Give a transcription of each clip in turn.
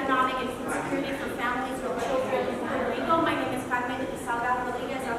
economic and food security for families with children in Puerto Rico. My name is I'm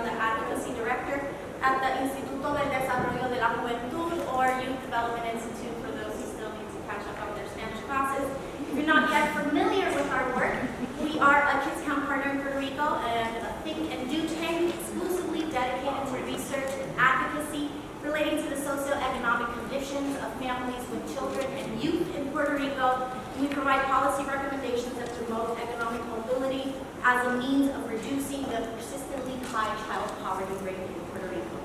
the Advocacy Director at the Instituto del Desarrollo de la Juventud, or Youth Development Institute, for those who still need to catch up on their Spanish classes. If you're not yet familiar with our work, we are a Kids Count partner in Puerto Rico and a think and do tank exclusively dedicated to research and advocacy relating to the socioeconomic conditions of families with children and youth in Puerto Rico. We provide policy recommendations that promote economic mobility as a means of reducing the persistently high child poverty rate in Puerto Rico.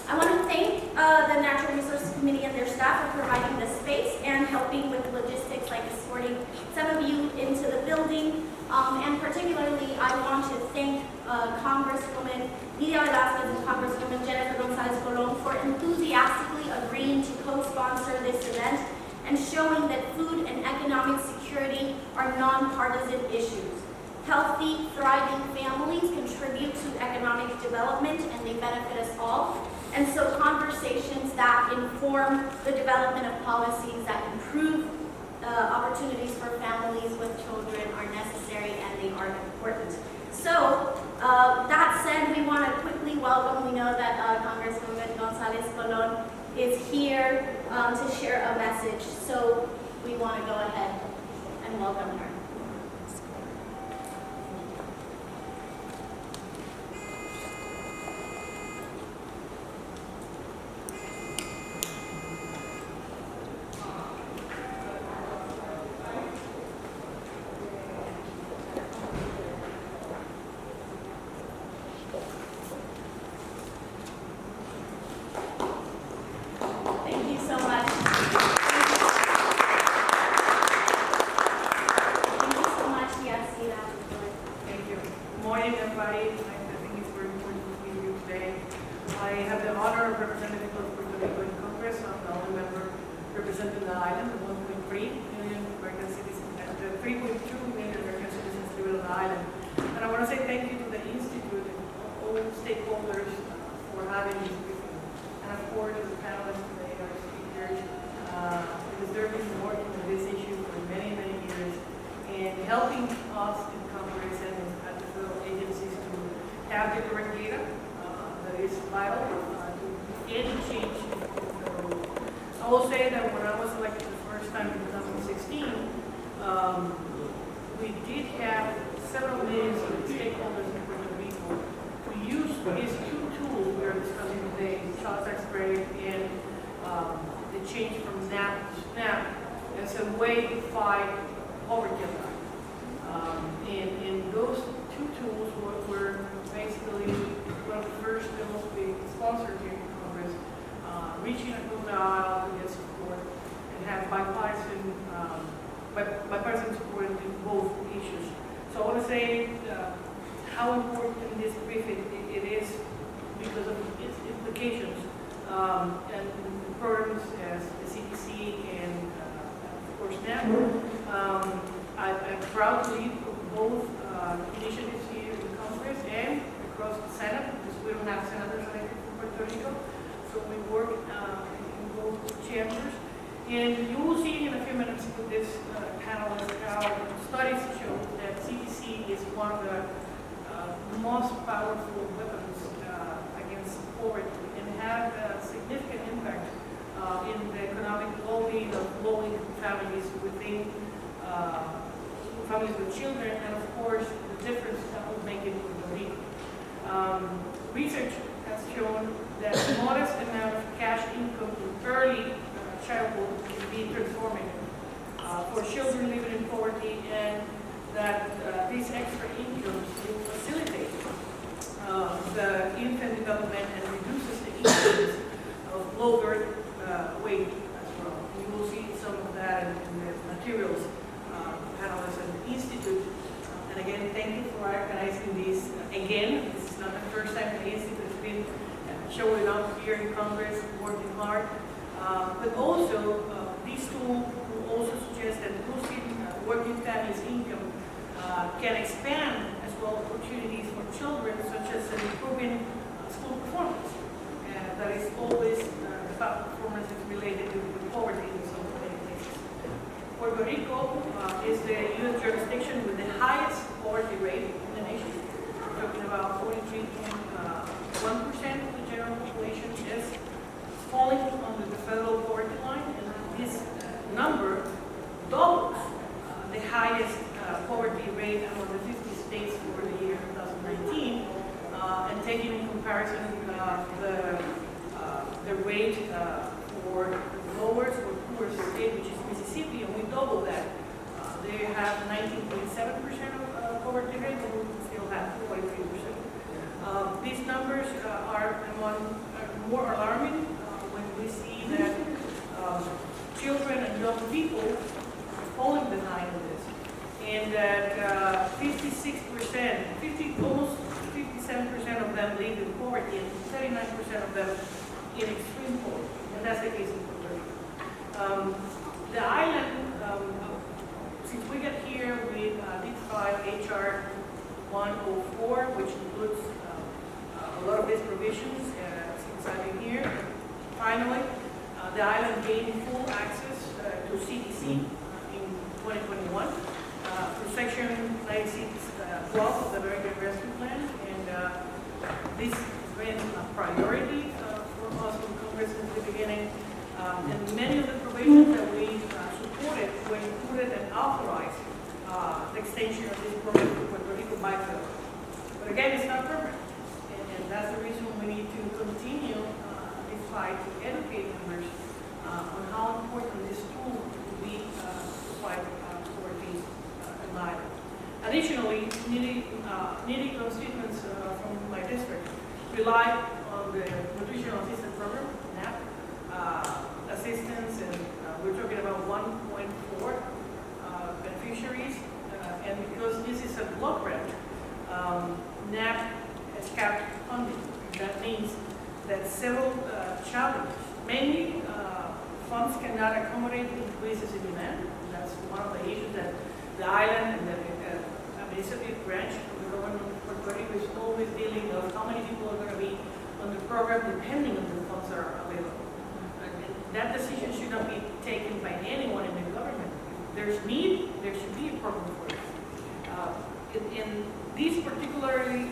I want to thank the Natural Resources Committee and their staff for providing the space and helping with logistics like escorting some of you into the building. And particularly, I want to thank Congresswoman María and Congresswoman Jennifer González-Colón for enthusiastically agreeing to co-sponsor this event and showing that food and economic security are nonpartisan issues. Healthy, thriving families contribute to economic development and they benefit us all. And so conversations that inform the development of policies that improve opportunities for families with children are necessary and they are important. So that said, we want to quickly welcome, we know that Congresswoman González-Colón is here to share a message. So we want to go ahead and welcome her. bipartisan support in both issues. So I want to say how important this briefing it is because of its implications and programs as the CTC and of course Maag. I'm proud to lead both initiatives here in Congress and across the Senate because we don't have senators elected from Puerto Rico. So we work in both chambers. And you will see in a few minutes with this panel how studies show that CTC is one of the most powerful weapons against poverty and have a significant impact in the economic well-being of low-income families within families with children, and of course the difference that will make in Puerto Rico. Research has shown that a modest amount of cash income in early childhood can be transformative for children living in poverty, and that these extra incomes will facilitate the infant development and reduces the incidence of low birth weight as well. You will see some of that in the materials panelists at the Institute. And again, thank you for organizing this again. This is not the first time the Institute has been showing up here in Congress, working hard. But also, this tool will also suggest that boosting working families' income can expand as well opportunities for children, such as improving school performance. That is always about performance is related to poverty in some places. Puerto Rico is the U.S. jurisdiction poverty rate among the 50 states for the year 2019, and taking in comparison the rate for the lowest or poorest state, which is Mississippi, and we double that. They have 19.7% of poverty rate, and we still have 43%. These numbers are more alarming when we see that children and young people are falling behind in this, and that 56%, almost 57% of them live in poverty, and 39% of them in extreme poverty, and that's the case in Puerto Rico. The island, since we got here, we did file HR 104, which includes a lot of these provisions since I've been here. Finally, the island gained full access to CTC in 2021 through Section 9612 of the American Rescue Plan, and this has been a priority for us in Congress since the beginning. And many of the provisions that we supported were included and authorized the extension of this program to Puerto Rico by bill. But again, it's not permanent, and that's the reason we need to continue this fight to educate members on how important this tool will be to fight for these lives. Additionally, needy constituents from my district rely on the Nutritional Assistance Program, NAP, assistance, and we're talking about 1.4 beneficiaries, and because this is a block grant, NAP has capped funding. That means that several challenges, mainly funds cannot accommodate increases in demand. That's one of the issues that the island and the administrative branch of the government of Puerto Rico is always dealing with how many people are going to be on the program depending on the funds are available. That decision should not be taken by anyone in the government. If there's need, there should be a program for it. In these particularly,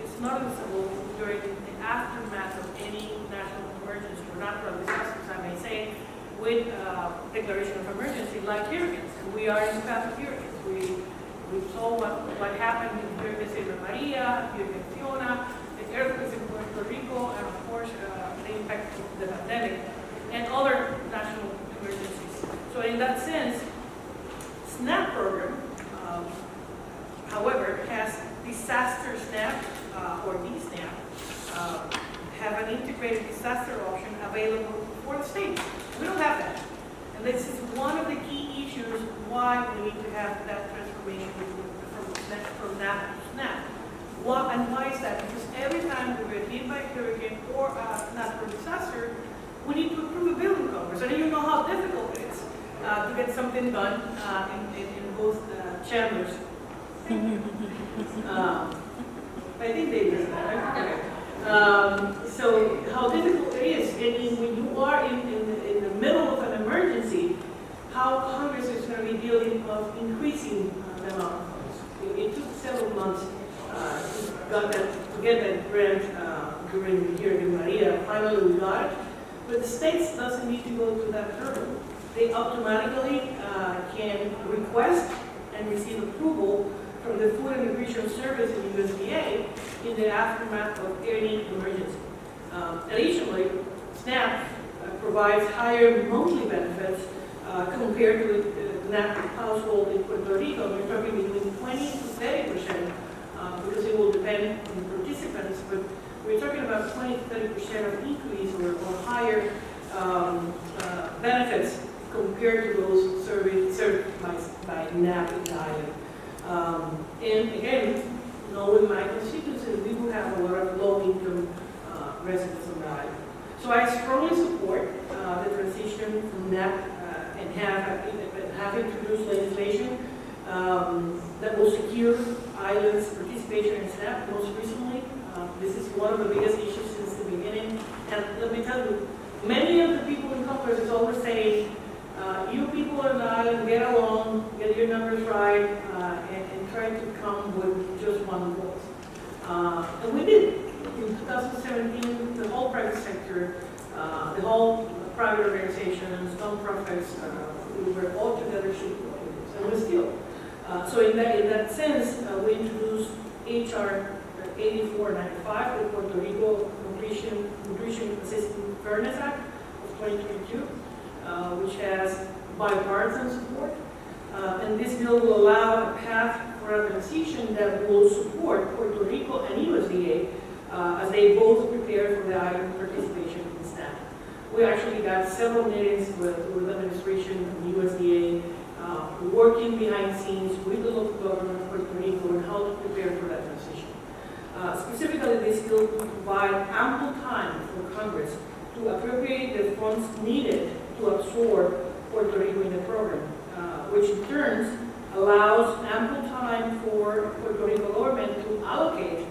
it's noticeable during the aftermath of any national emergency or natural disasters, I may say, with declaration of emergency, like hurricanes. And we are in the path of hurricanes. We saw what happened in Hurricane María, Hurricane Fiona, the earthquakes in Puerto Rico, and of course, the impact of the pandemic and other national emergencies. So in that sense, SNAP program, however, has disaster SNAP or DSNAP, have an integrated disaster option available for the states. We don't have that. And this is one of the key issues why we need to have that transformation from NAP to SNAP. And why is that? Because every time we get hit by a hurricane or a natural disaster, we need to approve a bill in Congress. And you know how difficult it is to get something done in both chambers. I think they did that. So how difficult it is. And when you are in the middle of an emergency, how Congress is going to be dealing of increasing the amount of funds. It took several months to get that grant during the Hurricane Maria. Finally, we got it. But the states doesn't need to go through that hurdle. They automatically can request and receive approval from the Food and Nutrition Service in USDA in the aftermath of any emergency. Additionally, SNAP provides higher monthly benefits compared to the NAP household in Puerto Rico. We're talking between 20 to 30%, because it will depend on the participants, but we're talking about 20 to 30% of increase or higher benefits compared to those served by NAP in the island. And again, knowing my constituency, we will have a lot of low-income residents on the island. So I strongly support the transition from NAP and have introduced legislation that will secure islands' participation in SNAP. Most recently, this is one of the biggest issues since the beginning. And let me tell you, many of the people in Congress is always saying, you people on the island get along, get your numbers right, and try to come with just one voice. And we did. In 2017, the whole private sector, the whole private organizations, non-profits, we were all together shooting for this, and we still. So in that sense, we introduced HR 8495, the Puerto Rico Nutrition Assistance Fairness Act of 2022, which has bipartisan support. And this bill will allow a path for a transition that will support Puerto Rico and USDA as they both prepare for the island participation in SNAP. We actually got several meetings with administration and USDA working behind the scenes with the local government of Puerto Rico on how to prepare for that transition. Specifically, this bill will provide ample time for Congress to appropriate the funds needed to absorb Puerto Rico in the program, which in turn allows ample time for Puerto Rico government to allocate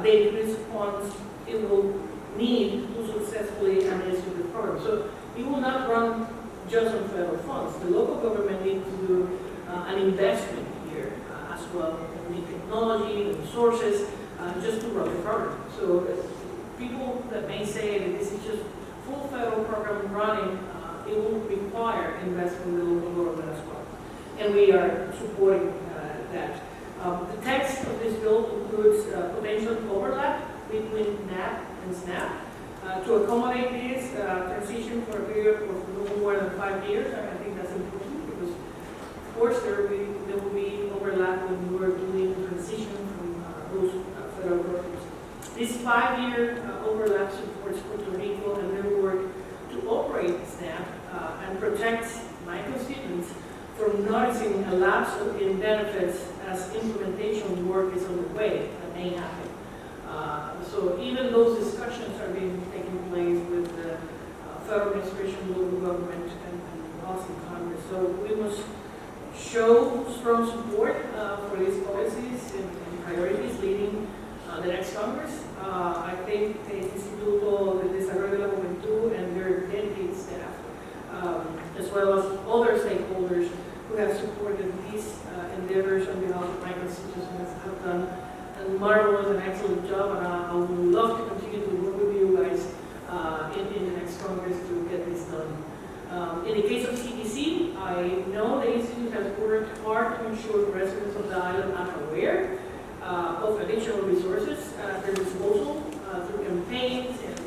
the increased funds it will need to successfully administer the program. So it will not run just on federal funds. The local government needs to do an investment here as well in technology and resources just to run the program. So people that may say that this is just full federal program running, it will require investment in the local government as well. And we are supporting that. The text of this bill includes potential overlap between NAP and SNAP. To accommodate this transition for a period of no more than 5 years, I think that's important because, of course, there will be overlap when we are doing the transition from those federal programs. This 5-year overlap supports Puerto Rico and their work to operate SNAP and protect my constituents from noticing a lapse in benefits as implementation work is underway. That may happen. So even those discussions are being taken place with the federal administration, local government, and us in Congress. So we must show strong support for these policies and priorities leading the next Congress. I think the Instituto del Desarrollo de la Juventud and their dedicated staff, as well as other stakeholders who have supported these endeavors on behalf of my constituents have done a marvelous and excellent job, and I would love to continue to work with you guys in the next Congress to get this done. In the case of CTC, I know the Institute has worked hard to ensure the residents of the island are aware of additional resources at their disposal through campaigns and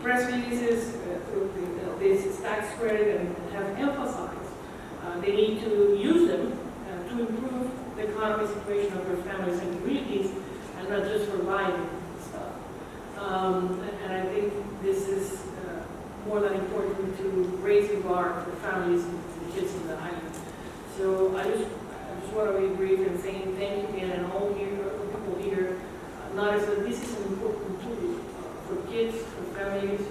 press releases, through this tax credit, and have emphasized they need to use them to improve the economic situation of their families and communities, and not just for buying stuff. And I think this is more than important to raise the bar for families and the kids in the island. So I just want to be brief in saying thank you again, and all people here notice that this is an important tool for kids, for families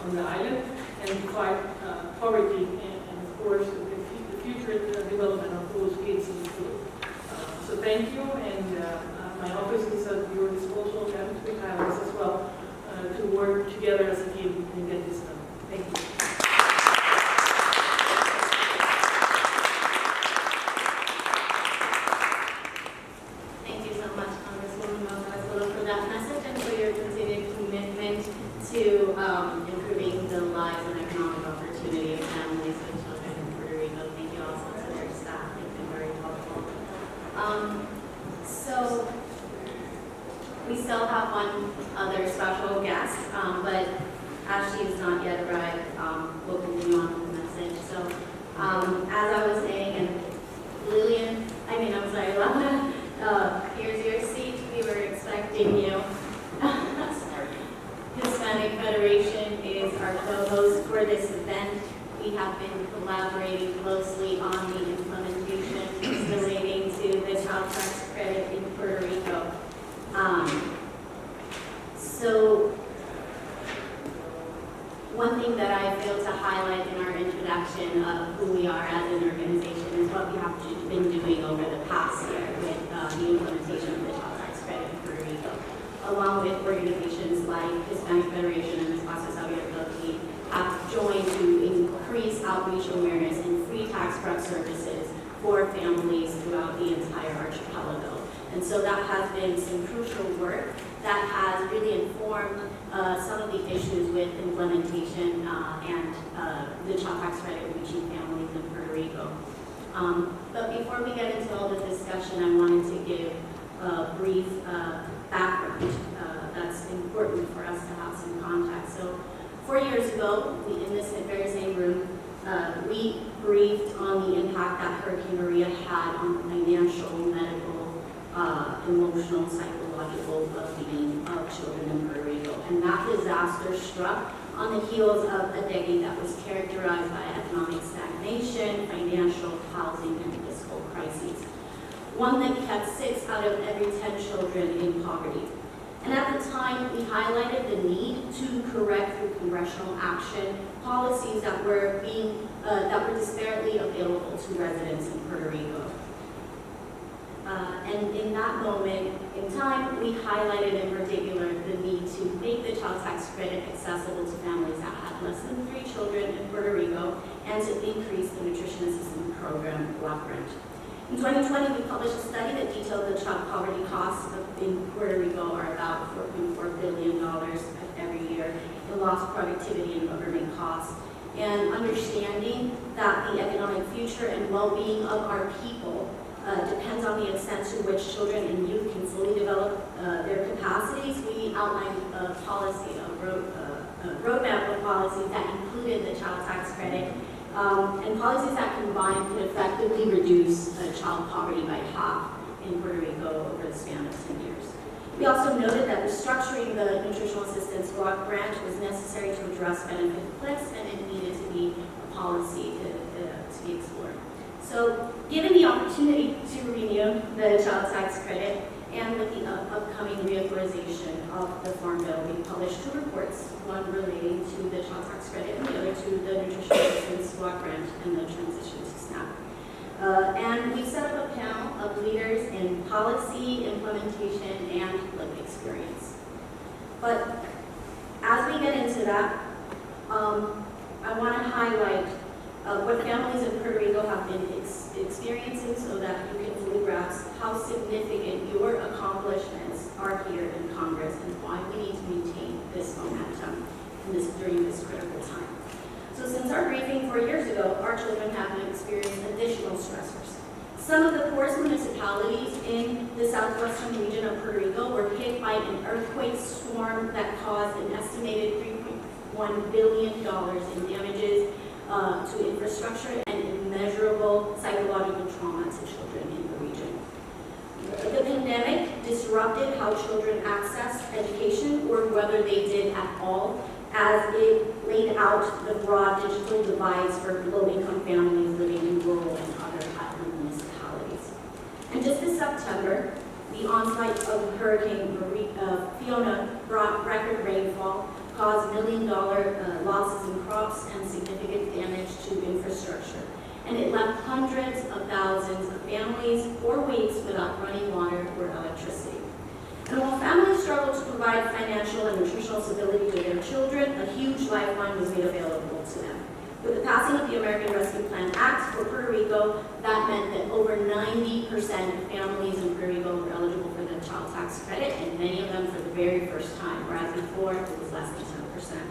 on the island, and to fight poverty and of course the future development of those kids in the field. So thank you, and my office is at your disposal and to Highlands as well to work together as a team and get this done. Thank you. Thank you so much, Congresswoman Rosalyn, for that message and for your continued commitment to improving the lives and economic opportunity of families and children in Puerto Rico. Thank you also to their staff. They've been very helpful. So we still have one other special guest, but as she has not yet arrived, we'll continue on with the message. So as I was saying, and Lana, here's your seat. We were expecting you. Hispanic Federation is our co-host for this event. We have been collaborating closely on the implementation relating to the child tax credit in Puerto Rico. So one thing that I failed to highlight in our introduction of who we are as an organization is what we have been doing over the past year with the implementation of the child tax credit in Puerto Rico, along with organizations like Hispanic Federation and Advocacy have joined to increase outreach awareness and free tax prep services for families throughout the entire archipelago. And so that has been some crucial work that has really informed some of the issues with implementation and the child tax credit reaching families in Puerto Rico. But before we get into all the discussion, I wanted to give a brief background that's important for us to have some context. So 4 years ago, in this very same room, we briefed on the impact that Hurricane Maria had on financial, medical, emotional, psychological well-being of children in Puerto Rico. And that disaster struck on the heels of a decade that was characterized by economic stagnation, financial, housing, and fiscal crises. One that kept 6 out of every 10 children in poverty. And at the time, we highlighted the need to correct through congressional action policies that were disparately available to residents in Puerto Rico. And in that moment in time, we highlighted in particular the need to make the child tax credit accessible to families that had less than 3 children in Puerto Rico, and to increase the nutrition assistance program block grant. In 2020, we published a study that detailed the child poverty costs in Puerto Rico are about $4.4 billion every year in lost productivity and government costs. And understanding that the economic future and well-being of our people depends on the extent to which children and youth can fully develop their capacities, we outlined a policy, a roadmap of policies that included the child tax credit, and policies that combined could effectively reduce child poverty by half in Puerto Rico over the span of 10 years. We also noted that restructuring the nutritional assistance block grant was necessary to address benefit cliffs, and it needed to be a policy to be explored. So, given the opportunity to renew the child tax credit, and with the upcoming reauthorization of the Farm Bill, we published 2 reports, one relating to the child tax credit and the other to the nutrition assistance block grant and the transition to SNAP. And we set up a panel of leaders in policy, implementation, and lived experience. But as we get into that, I want to highlight what families in Puerto Rico have been experiencing so that you can fully grasp how significant your accomplishments are here in Congress and why we need to maintain this momentum during this critical time. So since our briefing 4 years ago, our children have experienced additional stressors. Some of the poorest municipalities in the southwestern region of Puerto Rico were hit by an earthquake storm that caused an estimated $3.1 billion in damages to infrastructure and immeasurable psychological trauma to children in the region. The pandemic disrupted how children accessed education, or whether they did at all, as it laid out the broad digital divides for low-income families living in rural and other island municipalities. And just this September, the onslaught of Hurricane Fiona brought record rainfall, caused million-dollar losses in crops, and significant damage to infrastructure. And it left hundreds of thousands of families for weeks without running water or electricity. And while families struggled to provide financial and nutritional stability to their children, a huge lifeline was made available to them. With the passing of the American Rescue Plan Act for Puerto Rico, that meant that over 90% of families in Puerto Rico were eligible for the child tax credit, and many of them for the very first time, whereas before it was less than 10%.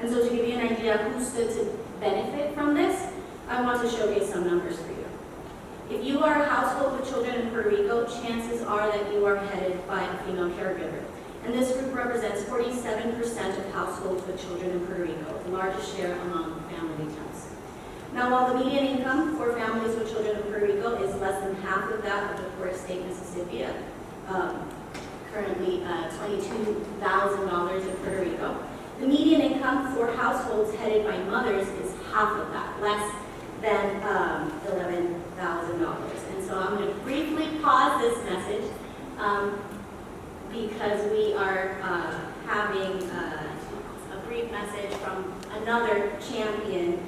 And so to give you an idea of who stood to benefit from this, I want to showcase some numbers for you. If you are a household with children in Puerto Rico, chances are that you are headed by a female caregiver. And this group represents 47% of households with children in Puerto Rico, the largest share among family types. Now, while the median income for families with children in Puerto Rico is less than half of that of the poorest state, Mississippi, currently $22,000 in Puerto Rico, the median income for households headed by mothers is half of that, less than $11,000. And so I'm going to briefly pause this message because we are having a brief message from another champion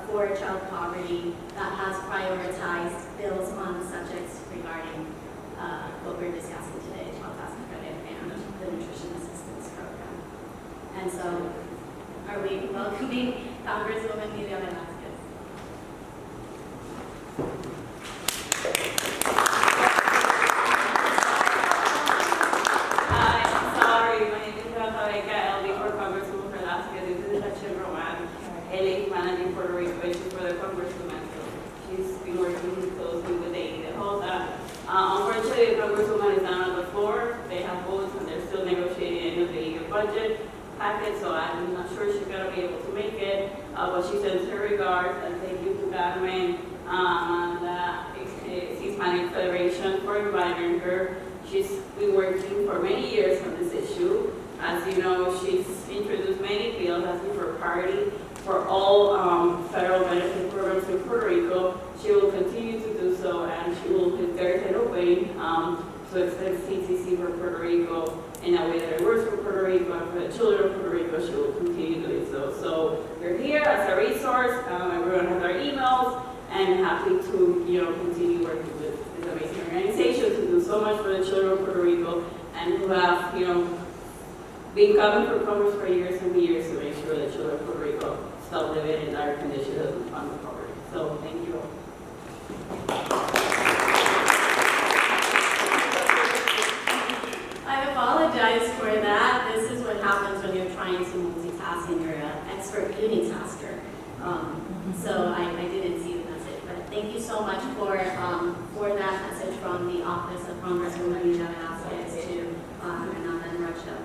for child poverty that has prioritized bills on subjects regarding what we're discussing today, child tax credit and the nutrition assistance program. And so, are we welcoming Congresswoman María? Elaine managing Puerto Rico issues for the Congresswoman. So she's been working budget packet, so I'm not sure she's gonna be able to make it, but she sends her regards and thank you to Carmen and Hispanic Federation for inviting her. She's been working for many years on this issue. As you know, she's introduced many bills, as for party for all federal benefit programs in Puerto Rico. She will continue to do so, and she will, if there's an opening, to extend CTC for Puerto Rico in a way that it works for Puerto Rico and for the children of Puerto Rico, she will continue doing so. So we're here as a resource. Everyone has our emails, and happy to continue working with this amazing organization to do so much for the children of Puerto Rico, and who have been coming for Congress for years and years to make sure that children of Puerto Rico stop living in dire conditions of poverty. So thank you all. I apologize for that. This is what happens when you're trying to multitask and you're an expert unitasker. So I didn't see the message, but thank you so much for that message from the Office of Congresswoman María to Hernández and Rocha.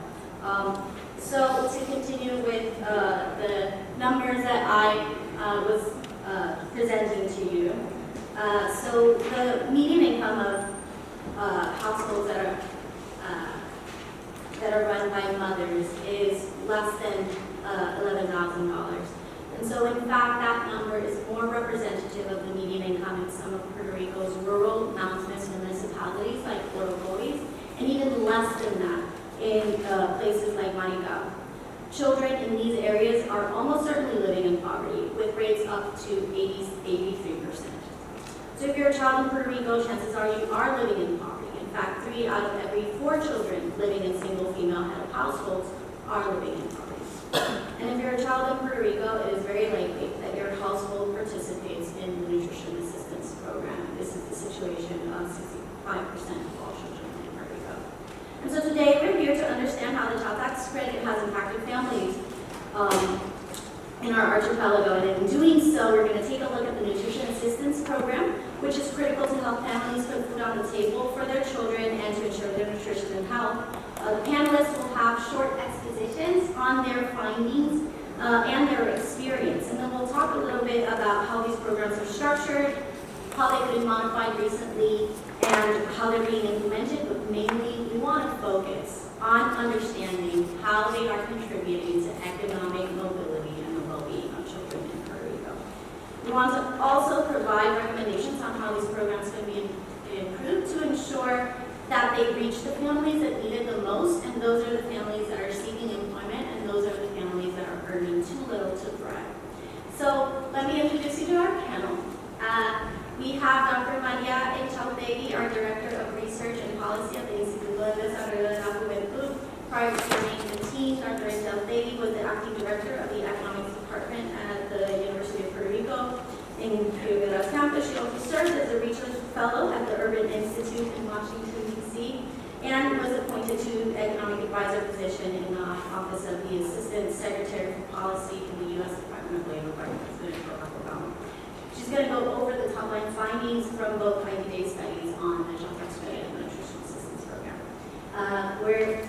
So to continue with the numbers that I was presenting to you. So the median income of households that are run by mothers is less than $11,000. And so in fact, that number is more representative of the median income in some of Puerto Rico's rural mountainous municipalities like Orocovis, and even less than that in places like Maag. Children in these areas are almost certainly living in poverty, with rates up to 83%. So if you're a child in Puerto Rico, chances are you are living in poverty. In fact, 3 out of every 4 children living in single female head of households are living in poverty. And if you're a child in Puerto Rico, it is very likely that your household participates in the nutrition assistance program. This is the situation of 65% of all children in Puerto Rico. And so today we're here to understand how the child tax credit has impacted families in our archipelago. And in doing so, we're going to take a look at the nutrition assistance program, which is critical to help families put food on the table for their children and to ensure their nutrition and health. The panelists will have short expositions on their findings and their experience. And then we'll talk a little bit about how these programs are structured, how they've been modified recently, and how they're being implemented. But mainly, we want to focus on understanding how they are contributing to economic mobility and the well-being of children in Puerto Rico. We want to also provide recommendations on how these programs can be improved to ensure that they reach the families that need it the most, and those are the families that are seeking employment, and those are the families that are earning too little to thrive. So let me introduce you to our panel. We have Dr. María Enchautegui, our Director of Research and Policy at the Instituto del Desarrollo de la Juventud. Prior to joining the team, Dr. Enchautegui was the Acting Director of the Economics Department at the University of Puerto Rico in Rio campus. She also served as a Research Fellow at the Urban Institute in Washington, D.C., and was appointed to Economic Advisor position in the Office of the Assistant Secretary for Policy in the U.S. Department of Labor by President Barack Obama. She's going to go over the top-line findings from both 90-day studies on the child tax credit and the nutrition assistance program. We're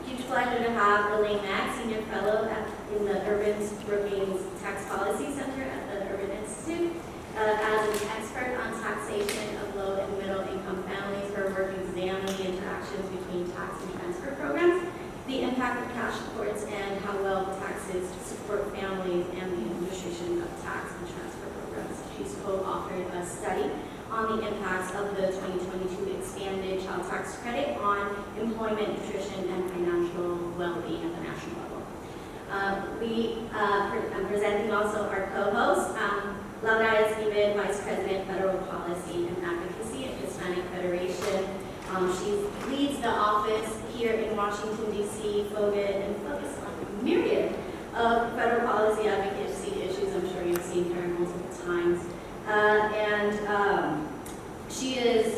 huge pleasure to have Elaine Maag, Senior Fellow in the Urban-Brookings Tax Policy Center at the Urban Institute. As an expert on taxation of low and middle income families, her work examines the interactions between tax and transfer programs, the impact of cash supports, and how well taxes support families, and the administration of tax and transfer programs. She's co-authored a study on the impacts of the 2022 expanded child tax credit on employment, nutrition, and financial well-being at the national level. I'm presenting also our co-host, Laura Esquivel, Vice President, Federal Policy and Advocacy at Hispanic Federation. She leads the office here in Washington, D.C., focused on a myriad of federal policy advocacy issues. I'm sure you've seen her multiple times. She is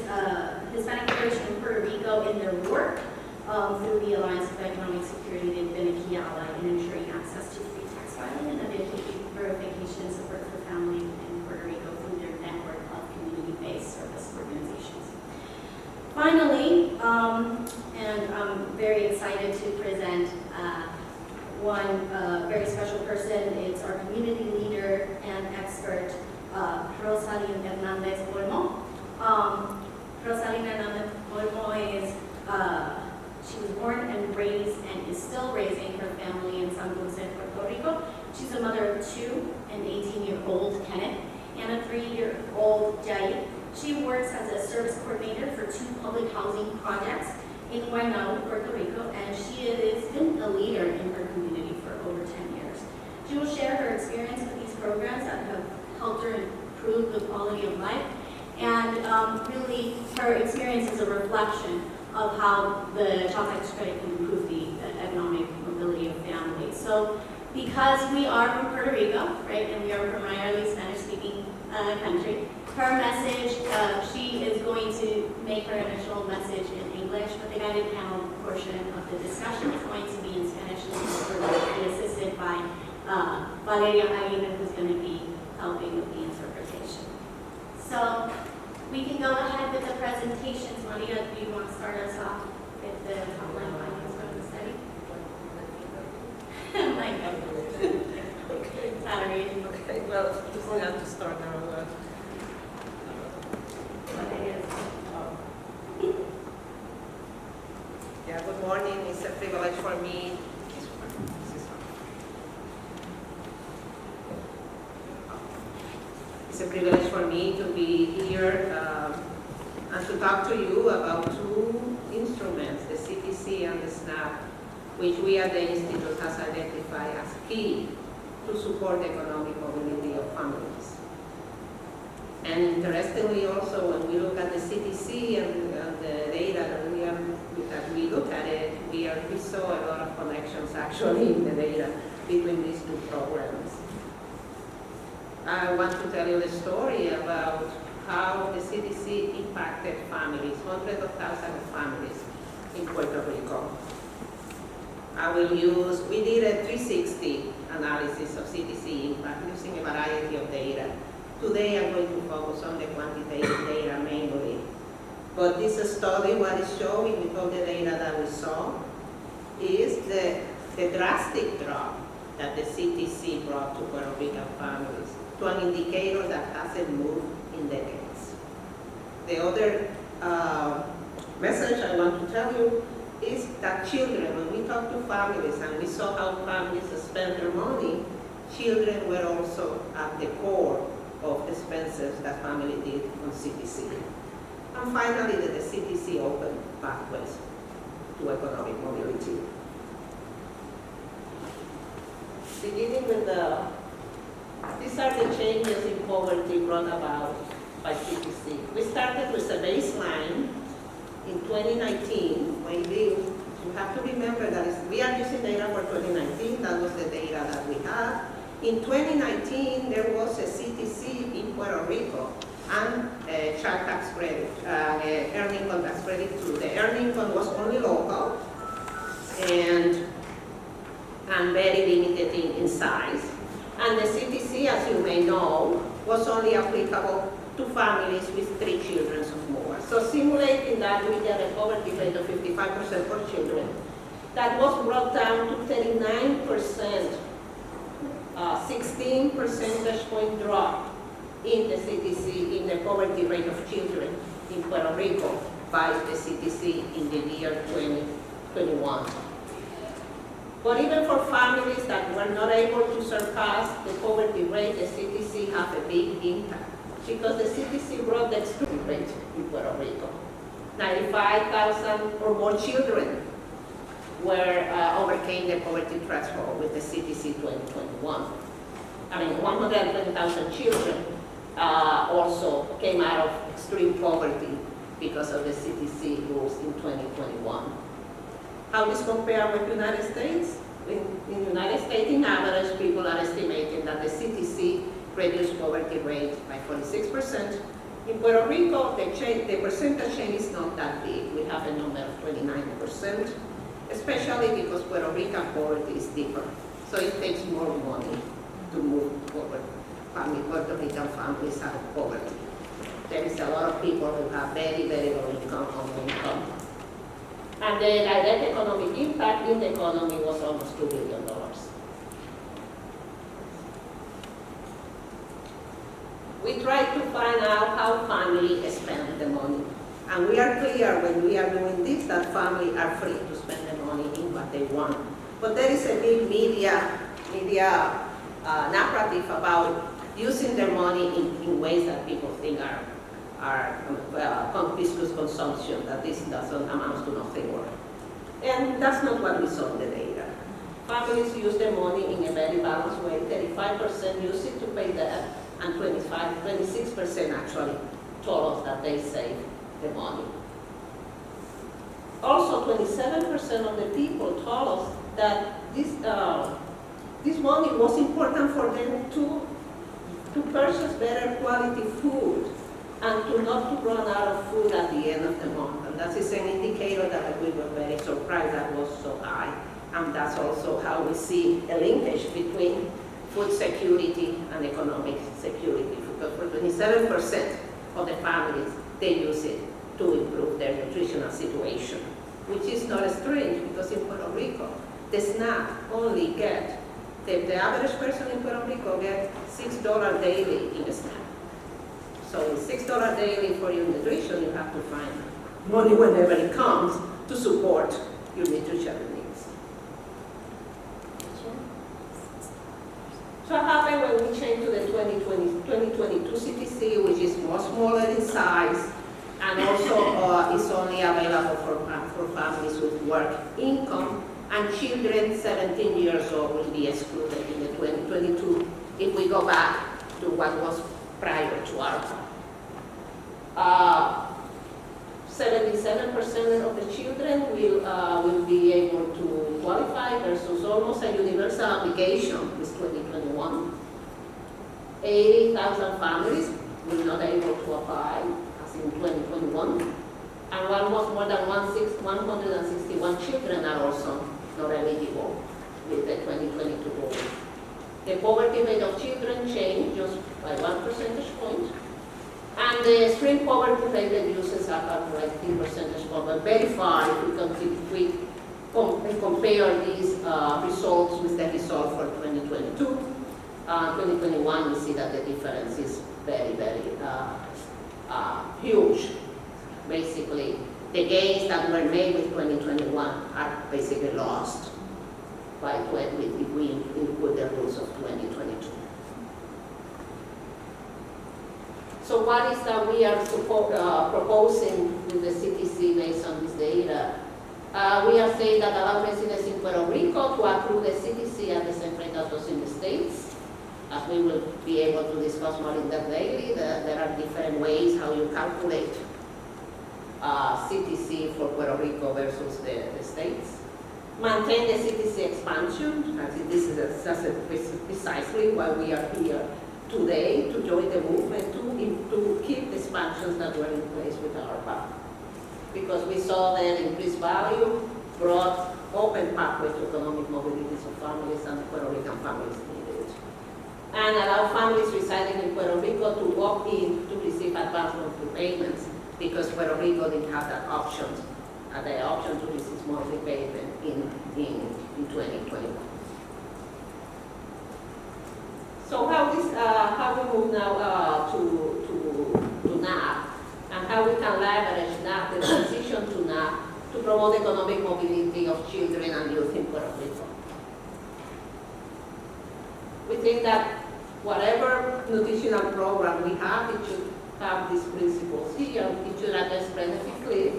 Hispanic Federation in Puerto Rico in their work through the Alliance for Economic Security. They've been a key ally in ensuring access to free tax filing and verification support for families in Puerto Rico through their network of community-based service organizations. Finally, and I'm very excited to present one very special person. It's our community leader and expert, Rosalyn Hernández Olmo. Rosalyn Hernández Olmo is, she was born and raised and is still raising her family in San Dulce, Puerto Rico. She's a mother of 2, an 18-year-old Kenneth, and a 3-year-old Jai. She works as a service coordinator for 2 public housing projects in Guaynabo, Puerto Rico, and she has been a leader in her community for over 10 years. She will share her experience with these programs that have helped her improve the quality of life, and really her experience is a reflection of how the child tax credit can improve the economic mobility of families. So because we are from Puerto Rico, right, and we are from a primarily Spanish-speaking country, her message, she is going to make her initial message in English, but the guided panel portion of the discussion is going to be in Spanish, and assisted by Valeria Aguirre, who's going to be helping with the interpretation. So we can go ahead with the presentations. Maria, do you want to start us off with the top line findings from the study? Okay. Valeria. Okay, well, we have to start now. Yeah, good morning. It's a privilege for me. It's a privilege for me to be here and to talk to you about 2 instruments, the CTC and the SNAP, which we at the Institute has identified as key to support the economic mobility of families. And interestingly also, when we look at the CTC and the data that we look at it, we saw a lot of connections actually in the data between these 2 programs. I want to tell you the story about how the CTC impacted families, hundreds of thousands of families in Puerto Rico. We did a 360 analysis of CTC impact using a variety of data. Today I'm going to focus on the quantitative data mainly. But this study, what is showing with all the data that we saw, is the drastic drop that the CTC brought to Puerto Rican families to an indicator that hasn't moved in decades. The other message I want to tell you is that children, when we talk to families and we saw how families spend their money, children were also at the core of expenses that family did on CTC. And finally, the CTC opened pathways to economic mobility. Beginning with these are the changes in poverty brought about by CTC. We started with a baseline in 2019. Maybe you have to remember that we are using data for 2019. That was the data that we had. In 2019, there was a CTC in Puerto Rico and a child tax credit, earned income tax credit too. The earned income was only local and very limited in size. And the CTC, as you may know, was only applicable to families with 3 children or more. So simulating that, we get a poverty rate of 55% for children. That was brought down to 39%, 16 percentage point drop in the CTC, in the poverty rate of children in Puerto Rico by the CTC in the year 2021. But even for families that were not able to surpass the poverty rate, the CTC had a big impact because the CTC brought the exclusion rate in Puerto Rico. 95,000 or more children overcame the poverty threshold with the CTC 2021. I mean, 120,000 children also came out of extreme poverty because of the CTC rules in 2021. How this compare with the United States? In the United States, in average, people are estimating that the CTC reduced poverty rate by 46%. In Puerto Rico, the percentage change is not that big. We have a number of 29%, especially because Puerto Rican poverty is deeper. So it takes more money to move Puerto Rican families out of poverty. There is a lot of people who have very, very low income or no income. And the direct economic impact in the economy was almost $2 billion. We tried to find out how families spend the money. And we are clear when we are doing this that families are free to spend the money in what they want. But there is a big media narrative about using their money in ways that people think are conspicuous consumption, that this doesn't amount to nothing more. And that's not what we saw in the data. Families use their money in a very balanced way. 35% use it to pay debt, and 26% actually told us that they save the money. Also, 27% of the people told us that this money was important for them to purchase better quality food and to not to run out of food at the end of the month. And that is an indicator that we were very surprised that was so high. And that's also how we see a linkage between food security and economic security. Because for 27% of the families, they use it to improve their nutritional situation, which is not strange because in Puerto Rico, the SNAP only get, the average person in Puerto Rico gets $6 daily in a SNAP. So with $6 daily for your nutrition, you have to find money whenever it comes to support your nutritional needs. So what happened when we changed to the 2022 CTC, which is more smaller in size, and also is only available for families with work income, and children 17 years old will be excluded in the 2022 if we go back to what was prior to ARPA. 77% of the children will be able to qualify versus almost a universal application with 2021. 80,000 families will not able to apply as in 2021. And almost more than 161 children are also not eligible with the 2022 goal. The poverty rate of children changed just by 1 percentage point. And the extreme poverty rate reduces about like 3 percentage points, but very far if we compare these results with the result for 2022. 2021, we see that the difference is very, very huge. Basically, the gains that were made with 2021 are basically lost by if we input the rules of 2022. So what is that we are proposing with the CTC based on this data? We are saying that allow residents in Puerto Rico to accrue the CTC at the same rate as those in the States. As we will be able to discuss more in depth later, there are different ways how you calculate CTC for Puerto Rico versus the States. Maintain the CTC expansion. I think this is precisely why we are here today, to join the movement, to keep the expansions that were in place with ARPA. Because we saw that increased value brought open pathways to economic mobility of families and Puerto Rican families needed. And allow families residing in Puerto Rico to walk in to receive advance monthly payments, because Puerto Rico didn't have that option, the option to receive monthly payment in 2021. So how we move now to NAP, and how we can leverage NAP, the transition to NAP, to promote economic mobility of children and youth in Puerto Rico. We think that whatever nutritional program we have, it should have these principles here. It should address benefit cliff.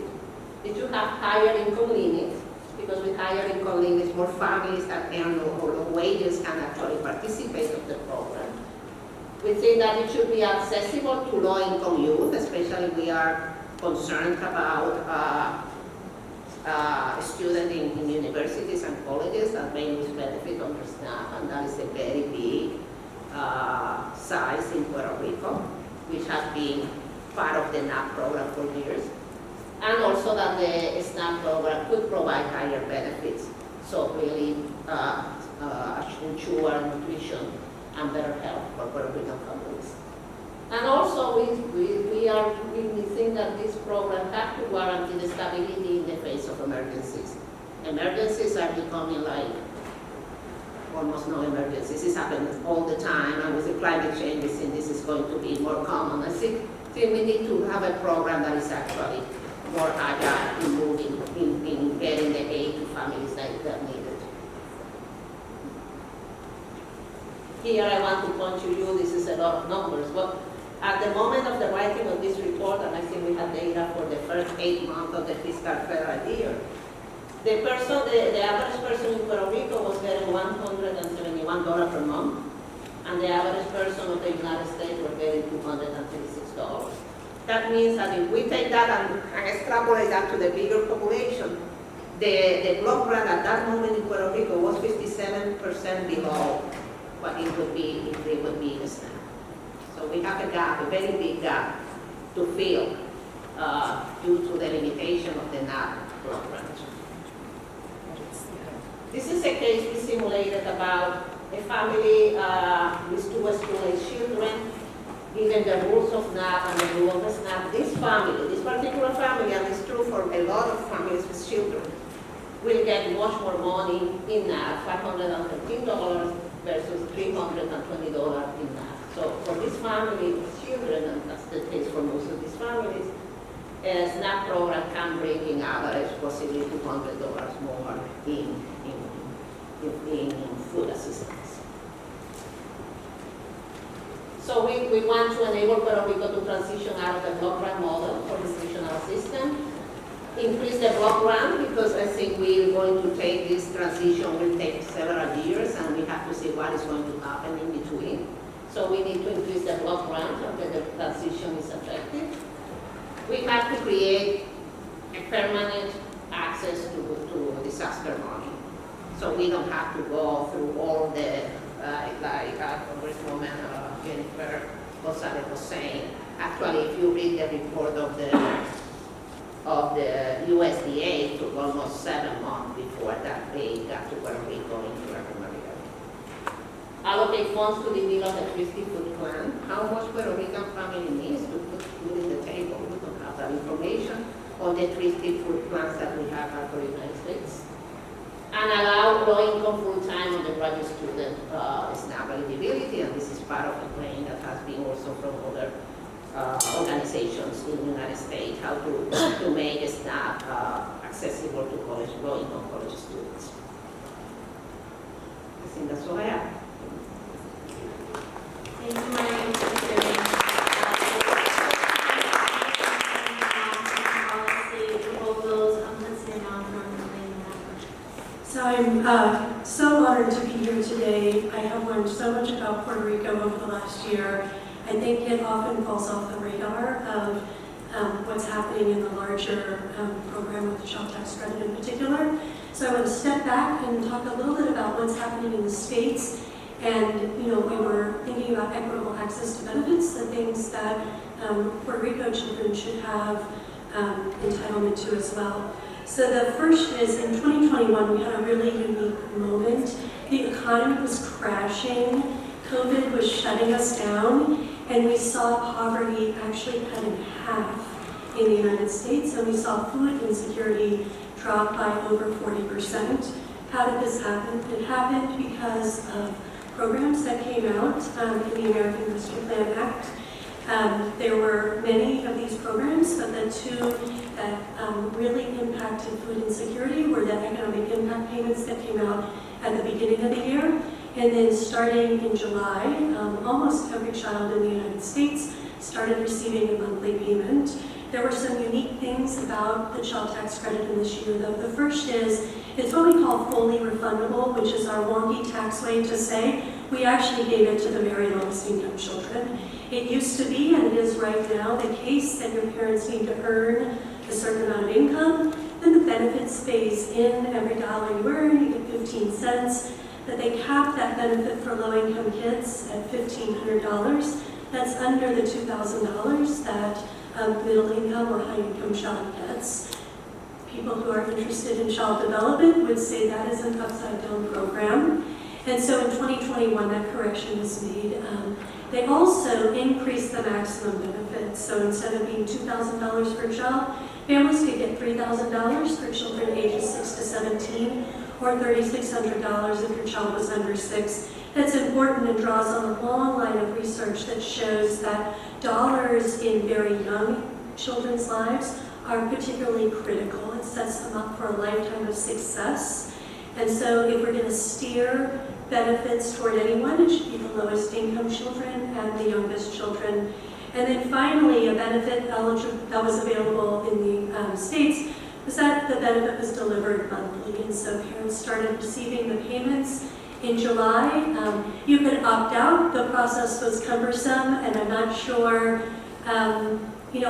It should have higher income limits, because with higher income limits, more families that earn low wages can actually participate in the program. We think that it should be accessible to low-income youth, especially we are concerned about students in universities and colleges that may lose benefit under SNAP, and that is a very big size in Puerto Rico, which has been part of the NAP program for years. And also that the SNAP program could provide higher benefits, so really ensure nutrition and better health for Puerto Rican families. And also, we think that this program has to guarantee the stability in the face of emergencies. Emergencies are becoming like almost no emergencies. This happens all the time, and with the climate change, we think this is going to be more common. I think we need to have a program that is actually more agile in moving, in getting the aid to families that need it. Here I want to point to you, this is a lot of numbers, but at the moment of the writing of this report, and I think we have data for the first 8 months of the fiscal federal year, the average person in Puerto Rico was getting $171 per month, and the average person of the United States was getting $236. That means that if we take that and extrapolate that to the bigger population, the block grant at that moment in Puerto Rico was 57% below what it would be if they would be in a SNAP. So we have a gap, a very big gap to fill due to the limitation of the NAP block grant. This is a case we simulated about a family with 2 school-age children, given the rules of NAP and the rule of the SNAP. This particular family, and it's true for a lot of families with children, will get much more money in NAP, $513 versus $320 in NAP. So for this family with children, and that's the case for most of these families, a SNAP program can bring in average possibly $200 more in food assistance. So we want to enable Puerto Rico to transition out of the block grant model for nutritional assistance, increase the block grant, because I think we're going to take this transition, will take several years, and we have to see what is going to happen in between. So we need to increase the block grant until the transition is effective. We have to create a permanent access to disaster money. So we don't have to go through all the, Congresswoman Jennifer Rosalyn was saying. Actually, if you read the report of the USDA, it took almost 7 months before that aid got to Puerto Rico into America. Allocate funds to develop a thrifty food plan. How much Puerto Rican family needs to put food in the table? We don't have that information on the thrifty food plans that we have for the United States. And allow low-income full-time undergraduate student SNAP eligibility, and this is part of a plan that has been also from other organizations in the United States, how to make SNAP accessible to low-income college students. I think that's all I have. Thank you, Maria, for sharing. So I'm so honored to be here today. I have learned so much about Puerto Rico over the last year. I think it often falls off the radar of what's happening in the larger program with the child tax credit in particular. So I want to step back and talk a little bit about what's happening in the states. And, we were thinking about equitable access to benefits, the things that Puerto Rico children should have entitlement to as well. So the first is, in 2021, we had a really unique moment. The economy was crashing, COVID was shutting us down, and we saw poverty actually cut in half in the United States, and we saw food insecurity drop by over 40%. How did this happen? It happened because of programs that came out in the American Rescue Plan Act. There were many of these programs, but the two that really impacted food insecurity were the economic impact payments that came out at the beginning of the year. And then starting in July, almost every child in the United States started receiving a monthly payment. There were some unique things about the child tax credit in this year, though. The first is, it's what we call fully refundable, which is our wonky tax way to say we actually gave it to the very lowest income children. It used to be, and it is right now, the case that your parents need to earn a certain amount of income, then the benefits phase in. Every dollar you earn, you get 15 cents. But they cap that benefit for low-income kids at $1,500. That's under the $2,000 that middle-income or high-income child gets. People who are interested in child development would say that is an upside-down program. And so in 2021, that correction was made. They also increased the maximum benefits. So instead of being $2,000 per child, families could get $3,000 for children ages 6 to 17, or $3,600 if your child was under 6. That's important and draws on a long line of research that shows that dollars in very young children's lives are particularly critical. It sets them up for a lifetime of success. And so if we're going to steer benefits toward anyone, it should be the lowest income children and the youngest children. And then finally, a benefit that was available in the States was that the benefit was delivered monthly. And so parents started receiving the payments in July. You could opt out. The process was cumbersome, and I'm not sure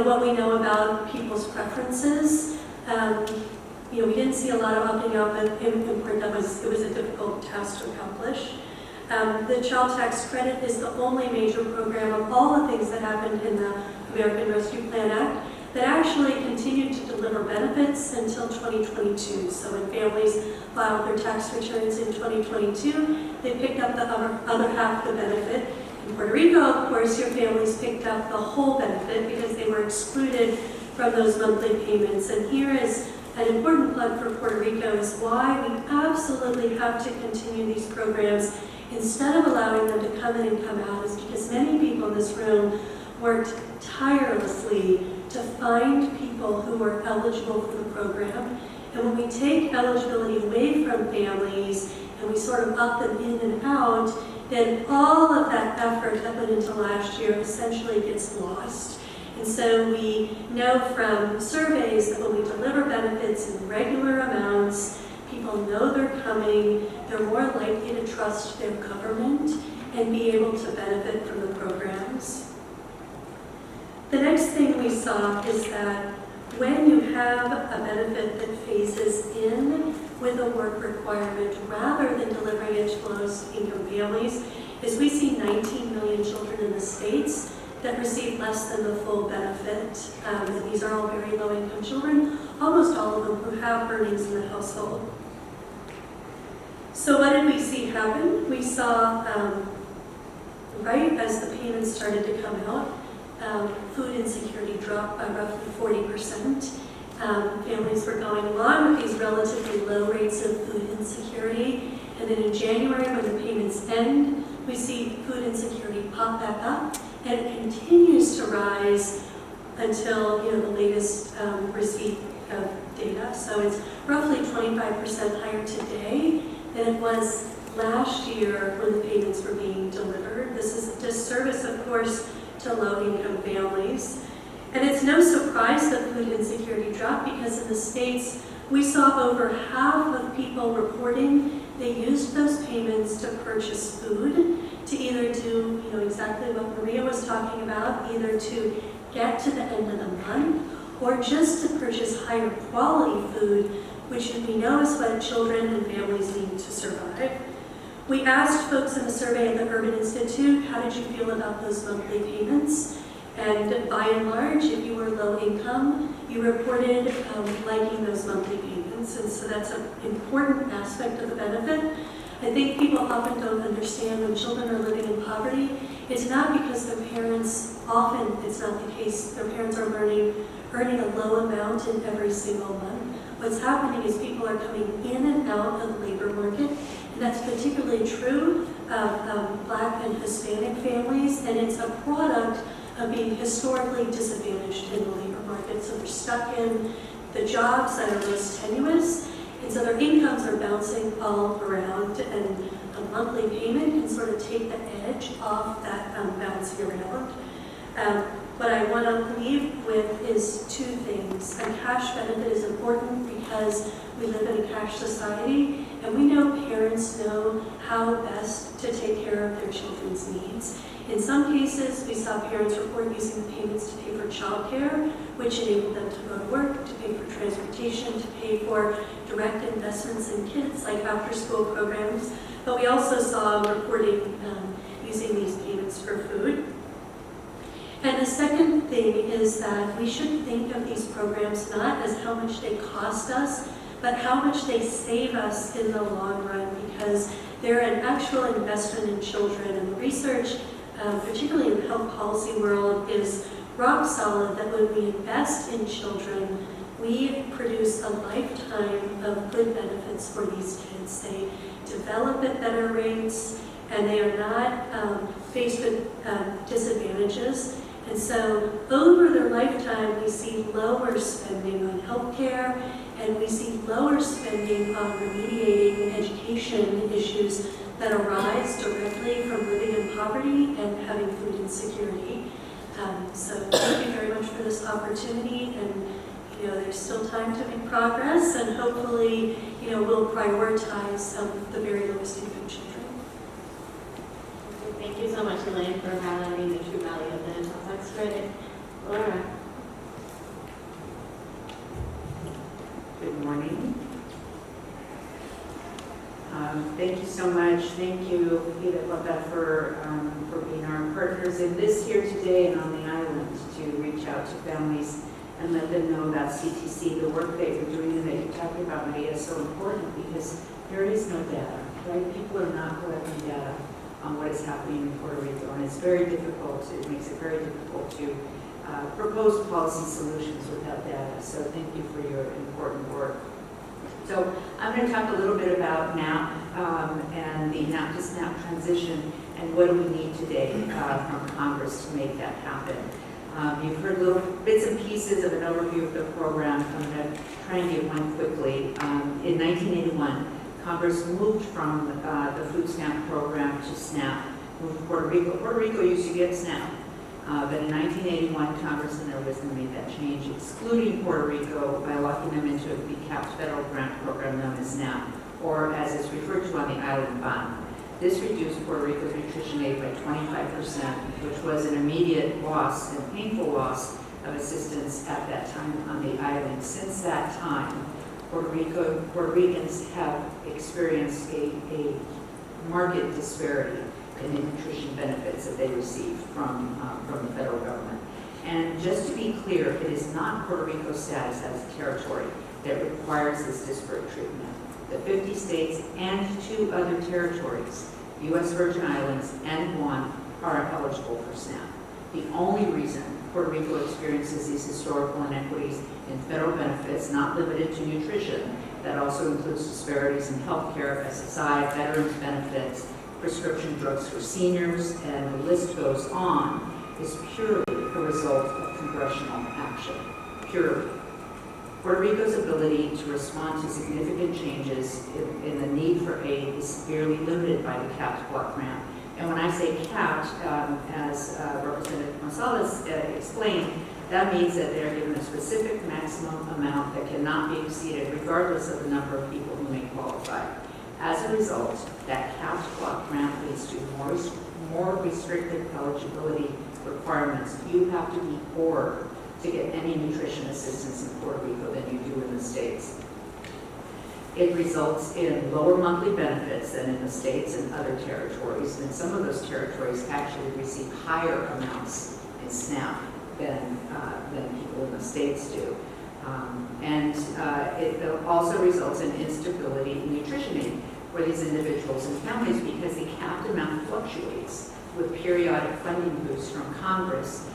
what we know about people's preferences. We didn't see a lot of opting out, but in part it was a difficult task to accomplish. The Child Tax Credit is the only major program of all the things that happened in the American Rescue Plan Act that actually continued to deliver benefits until 2022. So when families filed their tax returns in 2022, they picked up the other half of the benefit. In Puerto Rico, of course, your families picked up the whole benefit because they were excluded from those monthly payments. And here is an important plug for Puerto Rico is why we absolutely have to continue these programs instead of allowing them to come in and come out, is because many people in this room worked tirelessly to find people who were eligible for the program. And when we take eligibility away from families and we sort of up them in and out, then all of that effort that went into last year essentially gets lost. And so we know from surveys that when we deliver benefits in regular amounts, people know they're coming, they're more likely to trust their government and be able to benefit from the programs. The next thing we saw is that when you have a benefit that phases in with a work requirement rather than delivering it to lowest income families, is we see 19 million children in the States that receive less than the full benefit. And these are all very low income children, almost all of them who have earnings in the household. So what did we see happen? We saw, right as the payments started to come out, food insecurity dropped by roughly 40%. Families were going along with these relatively low rates of food insecurity. And then in January, when the payments end, we see food insecurity pop back up, and it continues to rise until the latest receipt of data. So it's roughly 25% higher today than it was last year when the payments were being delivered. This is a disservice, of course, to low-income families. And it's no surprise that food insecurity dropped, because in the States, we saw over half of people reporting they used those payments to purchase food, to either do exactly what Maria was talking about, either to get to the end of the month, or just to purchase higher quality food, which we know is what children and families need to survive. We asked folks in the survey at the Urban Institute, how did you feel about those monthly payments? And by and large, if you were low income, you reported liking those monthly payments. And so that's an important aspect of the benefit. I think people often don't understand when children are living in poverty, it's not because their parents, often it's not the case, their parents are earning a low amount in every single month. What's happening is people are coming in and out of the labor market, and that's particularly true of Black and Hispanic families, and it's a product of being historically disadvantaged in the labor market. So they're stuck in the jobs that are most tenuous, and so their incomes are bouncing all around, and a monthly payment can sort of take the edge off that bouncing around. What I want to leave with is two things. A cash benefit is important because we live in a cash society, and we know parents know how best to take care of their children's needs. In some cases, we saw parents report using the payments to pay for childcare, which enabled them to go to work, to pay for transportation, to pay for direct investments in kids, like after-school programs. But we also saw reporting using these payments for food. And the second thing is that we should think of these programs not as how much they cost us, but how much they save us in the long run, because they're an actual investment in children. And the research particularly in the health policy world, is rock solid that when we invest in children, we produce a lifetime of good benefits for these kids. They develop at better rates, and they are not faced with disadvantages. And so over their lifetime, we see lower spending on healthcare, and we see lower spending on remediating education issues that arise directly from living in poverty and having food insecurity. So thank you very much for this opportunity, and there's still time to make progress, and hopefully we'll prioritize the very lowest income children. Thank you so much, Elaine, for highlighting the true value of the child tax credit. Laura. Good morning. Thank you so much. Thank you, Ida, for being our partners in this here today and on the island to reach out to families and let them know about CTC. The work that you're doing and that you're talking about, Maria, is so important because there is no data, right? People are not collecting data on what is happening in Puerto Rico, and it's very difficult. It makes it very difficult to propose policy solutions without data. So thank you for your important work. So I'm going to talk a little bit about NAP and the NAP to SNAP transition and what do we need today from Congress to make that happen. You've heard little bits and pieces of an overview of the program. I'm going to try and give one quickly. In 1981, Congress moved from the food stamp program to SNAP, moved to Puerto Rico. Puerto Rico used to get SNAP, but in 1981, Congress in their wisdom made that change, excluding Puerto Rico by locking them into the capped federal grant program known as SNAP, or as it's referred to on the island, bond. This reduced Puerto Rico's nutrition aid by 25%, which was an immediate loss and painful loss of assistance at that time on the island. Since that time, Puerto Ricans have experienced a market disparity in the nutrition benefits that they receive from the federal government. And just to be clear, it is not Puerto Rico's status as a territory that requires this disparate treatment. The 50 states and 2 other territories, U.S. Virgin Islands and Guam, are eligible for SNAP. The only reason Puerto Rico experiences these historical inequities in federal benefits, not limited to nutrition, that also includes disparities in health care, SSI, veterans benefits, prescription drugs for seniors, and the list goes on, is purely a result of congressional action. Purely. Puerto Rico's ability to respond to significant changes in the need for aid is severely limited by the capped block grant. And when I say capped, as Representative Gonzalez explained, that means that they are given a specific maximum amount that cannot be exceeded regardless of the number of people who may qualify. As a result, that capped block grant leads to more restrictive eligibility requirements. You have to be poor to get any nutrition assistance in Puerto Rico than you do in the States. It results in lower monthly benefits than in the States and other territories, and some of those territories actually receive higher amounts in SNAP than people in the States do. It also results in instability in nutrition aid for these individuals and families because the capped amount fluctuates with periodic funding boosts from Congress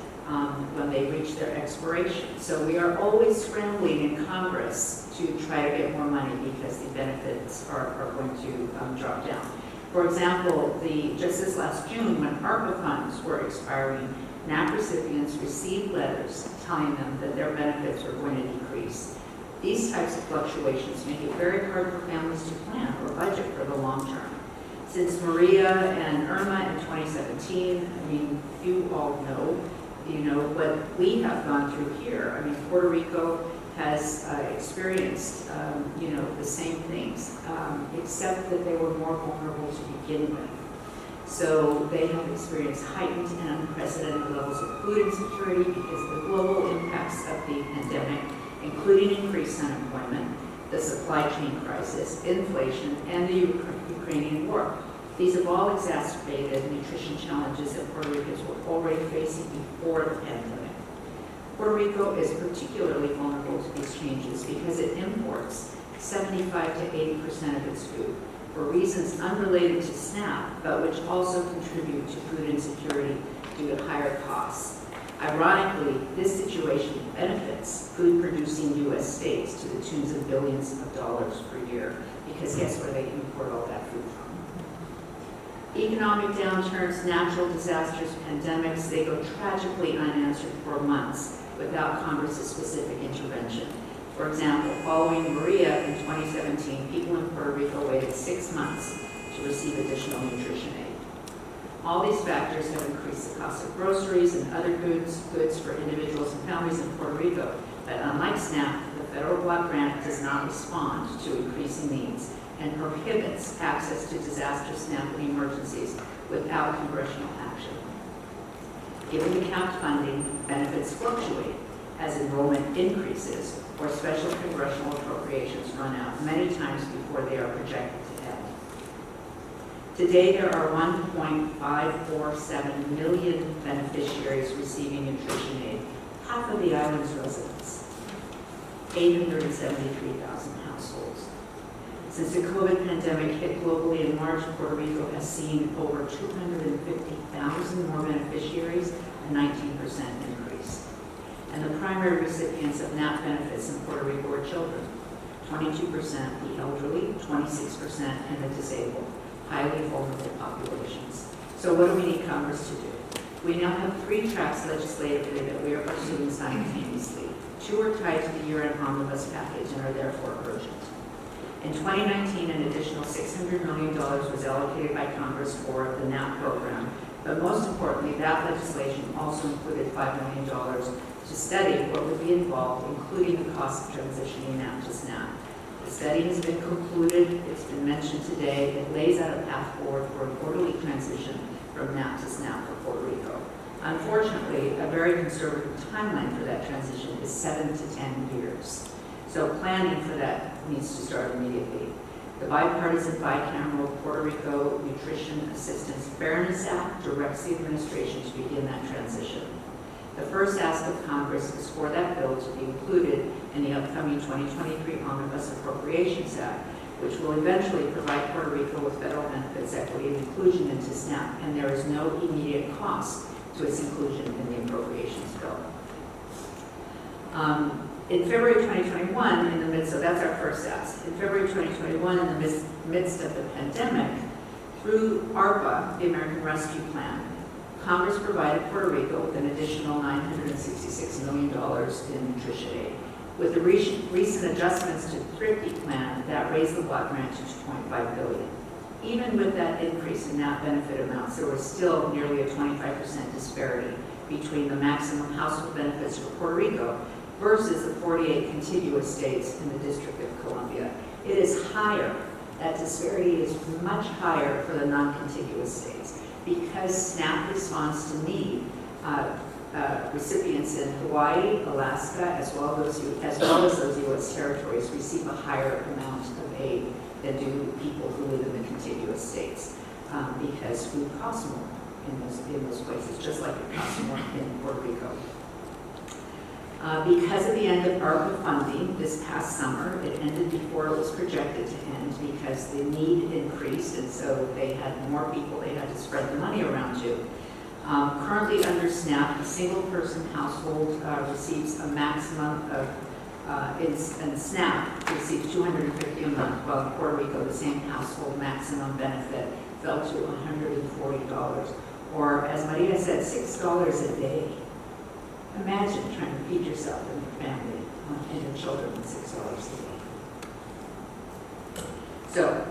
when they reach their expiration. So we are always scrambling in Congress to try to get more money because the benefits are going to drop down. For example, just this last June, when ARPA funds were expiring, NAP recipients received letters telling them that their benefits were going to decrease. These types of fluctuations make it very hard for families to plan or budget for the long term. Since Maria and Irma in 2017, I mean, you all know, what we have gone through here. I mean, Puerto Rico has experienced, the same things, except that they were more vulnerable to begin with. So they have experienced heightened and unprecedented levels of food insecurity because the global impacts of the pandemic, including increased unemployment, the supply chain crisis, inflation, and the Ukrainian war. These have all exacerbated nutrition challenges that Puerto Ricans were already facing before the pandemic. Puerto Rico is particularly vulnerable to these changes because it imports 75 to 80% of its food. for reasons unrelated to SNAP, but which also contribute to food insecurity due to higher costs. Ironically, this situation benefits food-producing U.S. states to the tunes of billions of dollars per year, because guess where they import all that food from? Economic downturns, natural disasters, pandemics, they go tragically unanswered for months without Congress's specific intervention. For example, following Maria in 2017, people in Puerto Rico waited 6 months to receive additional nutrition aid. All these factors have increased the cost of groceries and other goods for individuals and families in Puerto Rico. But unlike SNAP, the federal block grant does not respond to increasing needs and prohibits access to disaster SNAP and emergencies without congressional action. Given the capped funding, benefits fluctuate as enrollment increases or special congressional appropriations run out many times before they are projected to end. Today, there are 1.547 million beneficiaries receiving nutrition aid, half of the island's residents, 873,000 households. Since the COVID pandemic hit globally in March, Puerto Rico has seen over 250,000 more beneficiaries, a 19% increase. And the primary recipients of NAP benefits in Puerto Rico are children, 22% the elderly, 26% and the disabled, highly vulnerable populations. So what do we need Congress to do? We now have 3 tracks legislatively that we are pursuing simultaneously. 2 are tied to the year-end omnibus package and are therefore urgent. In 2019, an additional $600 million was allocated by Congress for the NAP program, but most importantly, that legislation also included $5 million to study what would be involved, including the cost of transitioning NAP to SNAP. The study has been concluded, it's been mentioned today, it lays out a path forward for an orderly transition from NAP to SNAP for Puerto Rico. Unfortunately, a very conservative timeline for that transition is 7 to 10 years. So planning for that needs to start immediately. The bipartisan bicameral Puerto Rico Nutrition Assistance Fairness Act directs the administration to begin that transition. The first ask of Congress is for that bill to be included in the upcoming 2023 Omnibus Appropriations Act, which will eventually provide Puerto Rico with federal benefits, equity, and inclusion into SNAP, and there is no immediate cost to its inclusion in the appropriations bill. In February 2021, in the midst, so that's our first ask. In February 2021, in the midst of the pandemic, through ARPA, the American Rescue Plan, Congress provided Puerto Rico with an additional $966 million in nutrition aid. With the recent adjustments to the Thrifty Plan, that raised the block grant to $2.5 billion. Even with that increase in NAP benefit amounts, there was still nearly a 25% disparity between the maximum household benefits for Puerto Rico versus the 48 contiguous states in the District of Columbia. It is higher. That disparity is much higher for the non-contiguous states because SNAP responds to need. Recipients in Hawaii, Alaska, as well as those U.S. territories receive a higher amount of aid than do people who live in the contiguous states because food costs more in those places, just like it costs more in Puerto Rico. Because of the end of ARPA funding this past summer, it ended before it was projected to end because the need increased, and so they had more people they had to spread the money around to. Currently under SNAP, a single-person household receives a maximum of, in SNAP, receives $250 a month, while in Puerto Rico, the same household maximum benefit fell to $140, or as Maria said, $6 a day. Imagine trying to feed yourself and your family and your children with $6 a day. So,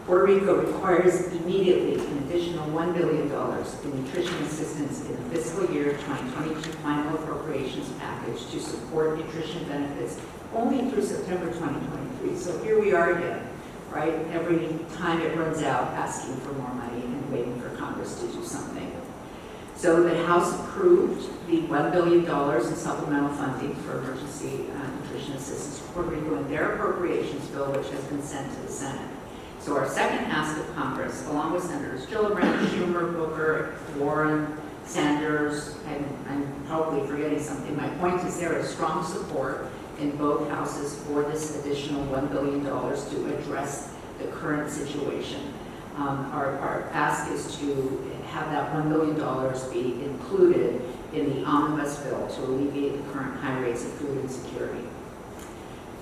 Puerto Rico requires immediately an additional $1 billion in nutrition assistance in the fiscal year 2022 final appropriations package to support nutrition benefits only through September 2023. So here we are again, right? Every time it runs out, asking for more money and waiting for Congress to do something. So the House approved the $1 billion in supplemental funding for emergency nutrition assistance to Puerto Rico in their appropriations bill, which has been sent to the Senate. So our second ask of Congress, along with Senators Gillibrand, Schumer, Booker, Warren, Sanders, and I'm probably forgetting something. My point is there is strong support in both houses for this additional $1 billion to address the current situation. Our ask is to have that $1 billion be included in the omnibus bill to alleviate the current high rates of food insecurity.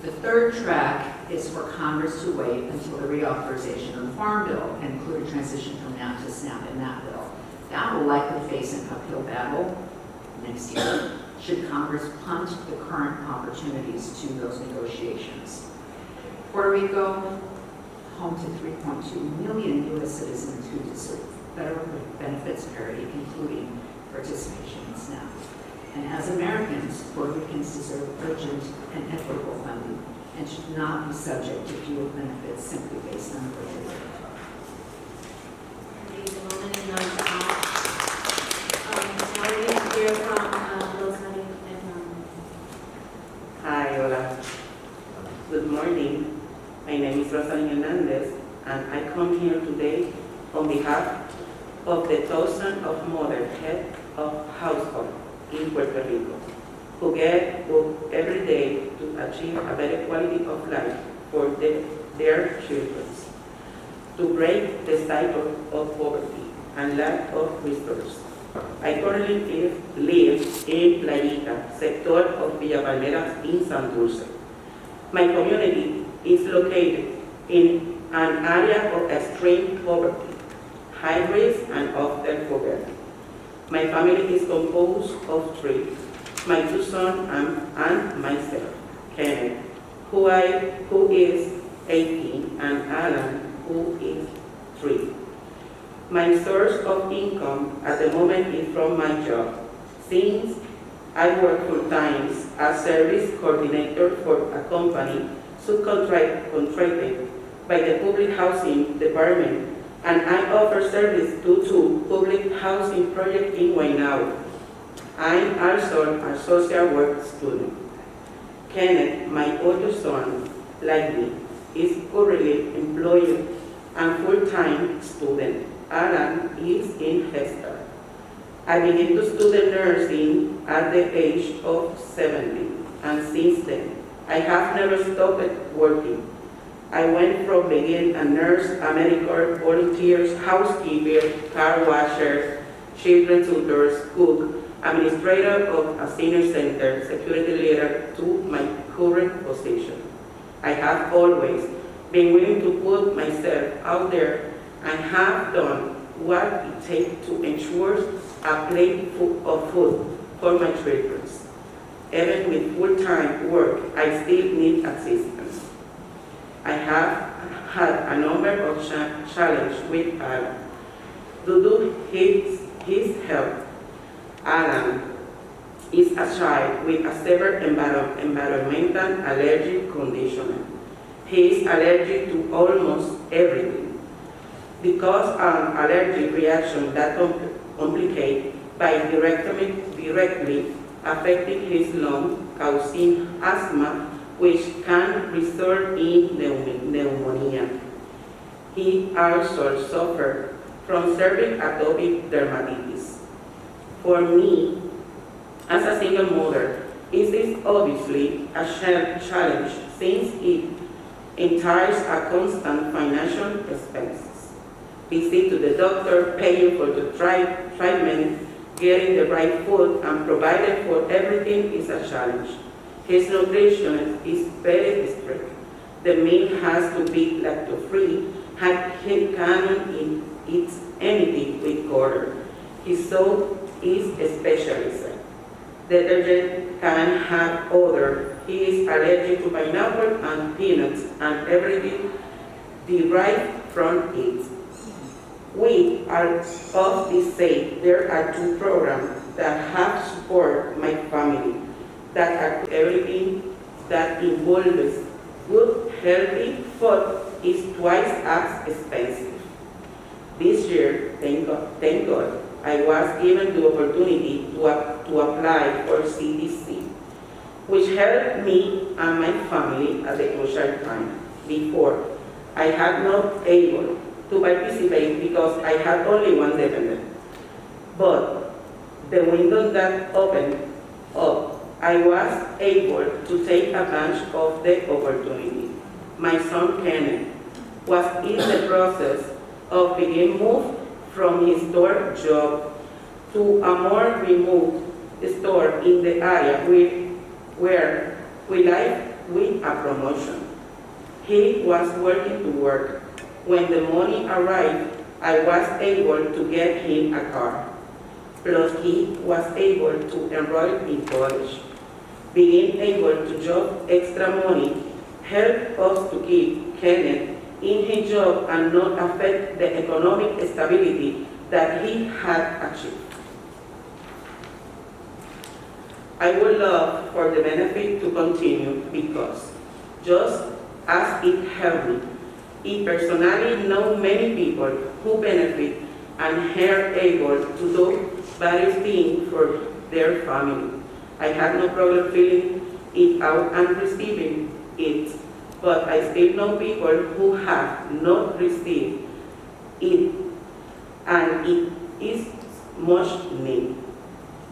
The third track is for Congress to wait until the reauthorization of the Farm Bill and include a transition from NAP to SNAP in that bill. That will likely face an uphill battle next year should Congress punt the current opportunities to those negotiations. Puerto Rico, home to 3.2 million U.S. citizens who deserve federal benefits parity, including participation in SNAP. And as Americans, Puerto Ricans deserve urgent and equitable funding and should not be subject to fewer benefits simply based on birth. Ladies and gentlemen, now we're going to hear from Rosalyn and Hi, hola. Good morning. My name is Rosalyn Hernández, and I come here today on behalf of the thousands of mothers, head of household in Puerto Rico, who get up every day to achieve a better quality of life for their children, to break the cycle of poverty and lack of resources. I currently live in Playita, sector of Villa Palmeras in San Dulce. My community is located in an area of extreme poverty, high risk, and often forgotten. My family is composed of three: my two sons and myself, Kenneth, who is 18, and Alan, who is 3. My source of income at the moment is from my job, since I work full-time as service coordinator for a company subcontracted by the Public Housing Department, and I offer service to 2 public housing projects in Guaynabo. I'm also a social work student. Kenneth, my older son, like me, is currently employed and full-time student. Alan is in Head Start. I began to study nursing at the age of 17, and since then, I have never stopped working. I went from being a nurse, a medical volunteer, housekeeper, car washer, children tutors, cook, administrator of a senior center, security leader, to my current position. I have always been willing to put myself out there and have done what it takes to ensure a plate of food for my children. Even with full-time work, I still need assistance. I have had a number of challenges with Alan. Due to his health, Alan is a child with a severe environmental allergic condition. He is allergic to almost everything. Because an allergic reaction that complicates by directly affecting his lungs, causing asthma, which can result in pneumonia. He also suffers from severe atopic dermatitis. For me, as a single mother, it is obviously a challenge since it entails a constant financial expense. Visit to the doctor, paying for the treatment, getting the right food, and providing for everything is a challenge. His nutrition is very strict. The meal has to be lactose-free, and he cannot eat anything with water. His soap is specialized. Detergent can have odor. He is allergic to pineapple and peanuts and everything derived from it. We are of the same. There are 2 programs that have support my family that are everything that involves good, healthy food is twice as expensive. This year, thank God, I was given the opportunity to apply for CTC, which helped me and my family at the crucial time. Before, I had not able to participate because I had only one dependent. But the window that opened up, I was able to take advantage of the opportunity. My son Kenneth was in the process of being moved from his store job to a more remote store in the area where we live with a promotion. He was working to work. When the money arrived, I was able to get him a car. Plus, he was able to enroll in college. Being able to job extra money helped us to keep Kenneth in his job and not affect the economic stability that he had achieved. I would love for the benefit to continue because, just as it helped me, I personally know many people who benefit and are able to do various things for their family. I have no problem filling it out and receiving it, but I still know people who have not received it, and it is much needed.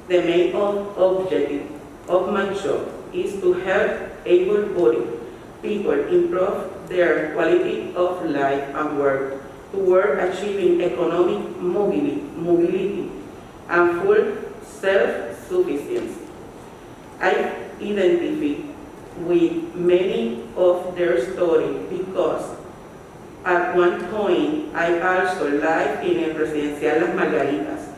The main objective of my job is to help able-bodied people improve their quality of life and work toward achieving economic mobility and full self-sufficiency. I identify with many of their stories because at one point I also lived in a residencial Las Margaritas,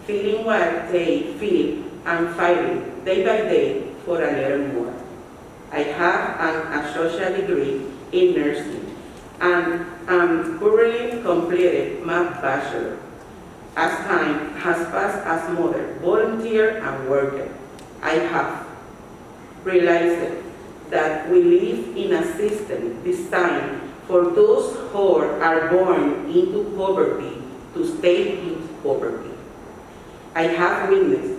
feeling what they feel and fighting day by day for a little more. I have an associate degree in nursing and am currently completed my bachelor. As time has passed as mother, volunteer, and worker, I have realized that we live in a system designed for those who are born into poverty to stay in poverty. I have witnessed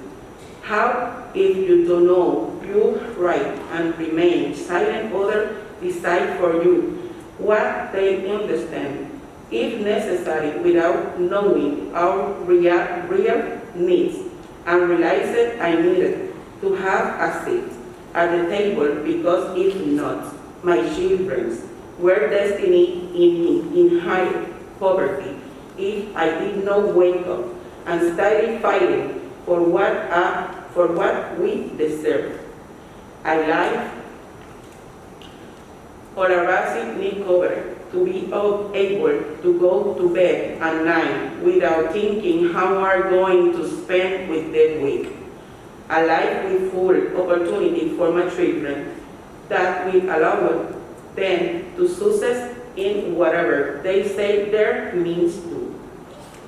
how if you don't know your right and remain silent, others decide for you what they understand, if necessary, without knowing our real needs, and realized I needed to have a seat at the table because if not, my children were destined in high poverty if I did not wake up and started fighting for what we deserve. A life or a basic need cover, to be able to go to bed at night without thinking how we are going to spend with that week. A life with full opportunity for my children that will allow them to success in whatever they say their means to.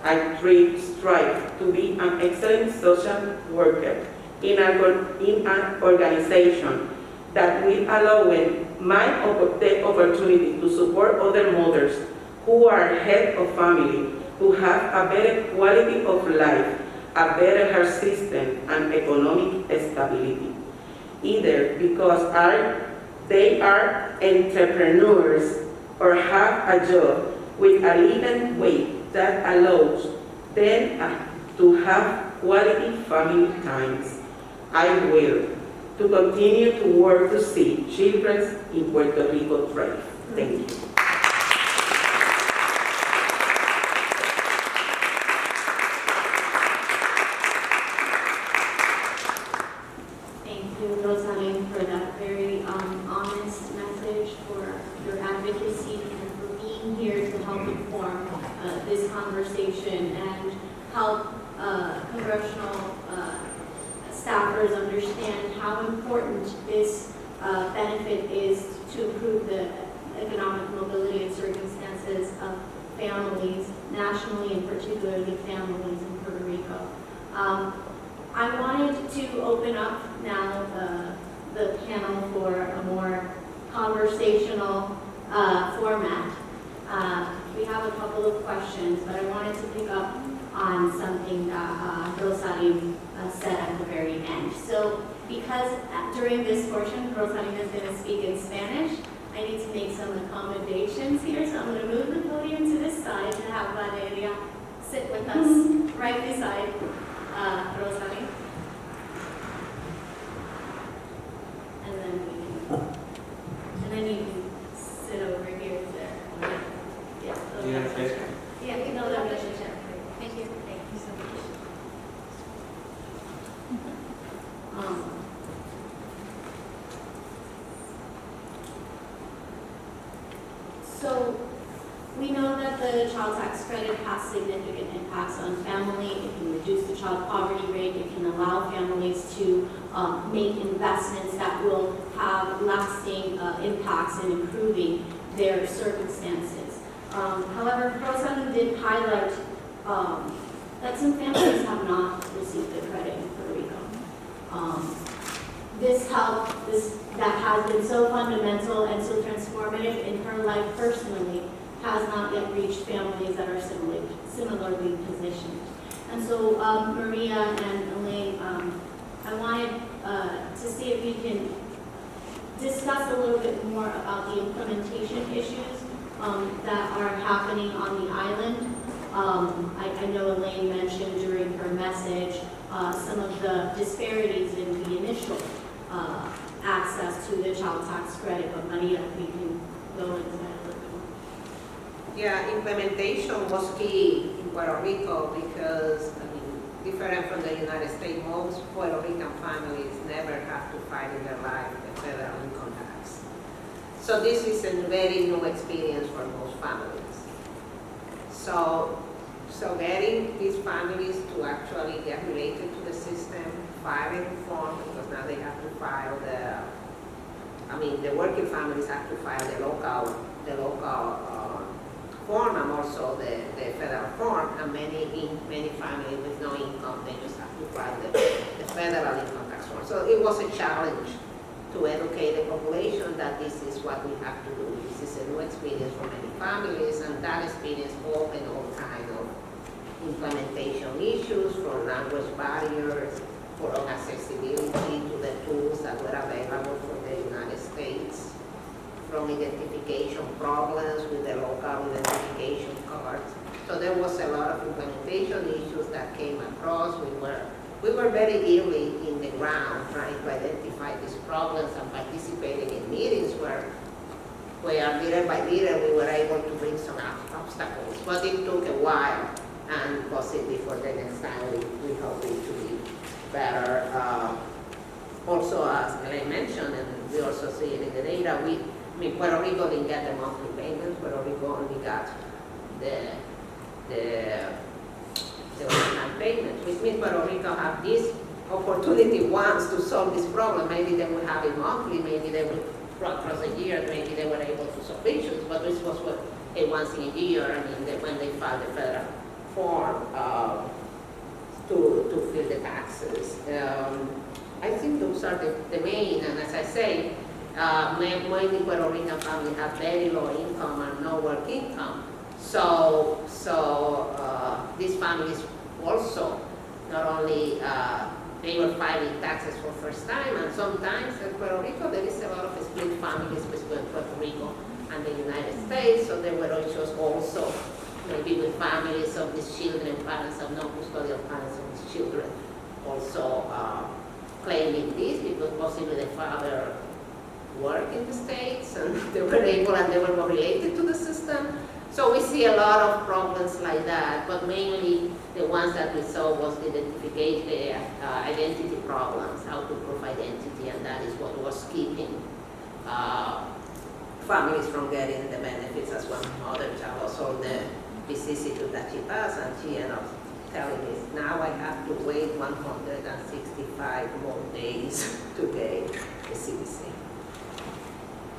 I strive to be an excellent social worker in an organization that will allow the opportunity to support other mothers who are head of family, who have a better quality of life, a better health system, and economic stability. Either because they are entrepreneurs or have a job with a living wage that allows them to have quality family times. I will to continue to work to see children in Puerto Rico thrive. Thank you. Thank you, Rosalyn, for that very honest message, for your advocacy, and for being here to help inform this conversation and help congressional staffers understand how important this benefit is to improve the economic mobility and circumstances of families nationally, and particularly families in Puerto Rico. I wanted to open up now the panel for a more conversational format. We have a couple of questions, but I wanted to pick up on something that Rosalyn said at the very end. So, because during this portion, Rosalyn is going to speak in Spanish, I need to make some accommodations here. So I'm going to move the podium to this side to have Valeria sit with us right beside Rosalyn. And then you can sit over here there. So we know that the child tax credit has significant impacts on family. It can reduce the child poverty rate. It can allow families to make investments that will have lasting impacts in improving their circumstances. However, Rosalyn did highlight that some families have not received the credit in Puerto Rico. This help, that has been so fundamental and so transformative in her life personally, has not yet reached families that are similarly positioned. And so Maria and Elaine, I wanted to see if we can discuss a little bit more about the implementation issues that are happening on the island. I know Elaine mentioned during her message some of the disparities in the initial access to the child tax credit, but Maria, we can go into that a little bit more. Yeah, implementation was key in Puerto Rico because, different from the United States, most Puerto Rican families never have to fight in their life the federal income tax. So this is a very new experience for most families. So getting these families to actually get related to the system, filing form, because now they have to file the working families have to file the local form and also the federal form, and many families with no income, they just have to file the federal income tax form. So it was a challenge to educate the population that this is what we have to do. This is a new experience for many families, and that experience opened all kinds of implementation issues, from language barriers, for inaccessibility to the tools that were available for the United States, from identification problems with the local identification cards. So there was a lot of implementation issues that came across. We were very early in the ground trying to identify these problems and participating in meetings where little by little we were able to bring some obstacles. But it took a while, and possibly for the next time we hope it to be better. Also, as Elaine mentioned, and we also see it in the data, Puerto Rico didn't get the monthly payments. Puerto Rico only got the one-time payments, which means Puerto Rico have this opportunity once to solve this problem. Maybe they will have it monthly, maybe they will across a year, maybe they were able to solve issues, but this was a once in a year, when they filed the federal form to fill the taxes. I think those are the main, and as I say, many Puerto Rican families have very low income and no work income. So these families also, not only they were filing taxes for first time, and sometimes in Puerto Rico there is a lot of split families between Puerto Rico and the United States, so there were issues also maybe with families of these children, parents of non-custodial parents of these children, also claiming this because possibly the father worked in the States and they were able and they were more related to the system. So we see a lot of problems like that, but mainly the ones that we saw was the identity problems, how to prove identity, and that is what was keeping families from getting the benefits. As one mother tells us all the vicissitude that she does, and she ended up telling me, now I have to wait 165 more days to get the CTC.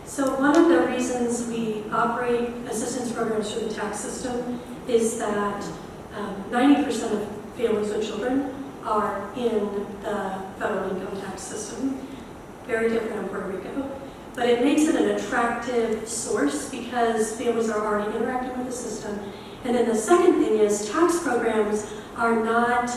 So one of the reasons we operate assistance programs through the tax system is that 90% of families with children are in the federal income tax system, very different in Puerto Rico. But it makes it an attractive source because families are already interacting with the system. And then the second thing is tax programs are not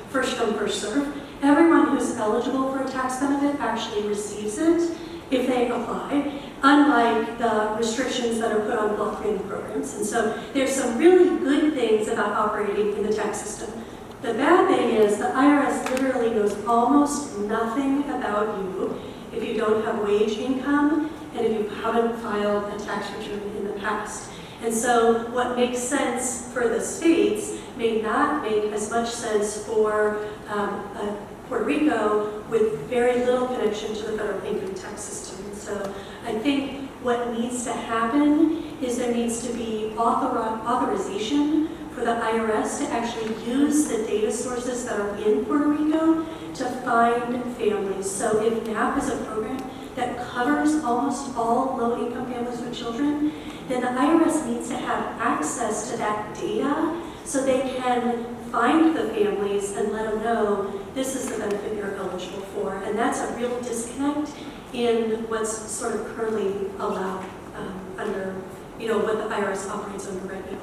first come, first serve. Everyone who's eligible for a tax benefit actually receives it if they apply, unlike the restrictions that are put on block granting programs. And so there's some really good things about operating in the tax system. The bad thing is the IRS literally knows almost nothing about you if you don't have wage income and if you haven't filed a tax return in the past. And so what makes sense for the states may not make as much sense for Puerto Rico with very little connection to the federal income tax system. And so I think what needs to happen is there needs to be authorization for the IRS to actually use the data sources that are in Puerto Rico to find families. So if NAP is a program that covers almost all low-income families with children, then the IRS needs to have access to that data so they can find the families and let them know this is the benefit you're eligible for. And that's a real disconnect in what's sort of currently allowed under, what the IRS operates under right now.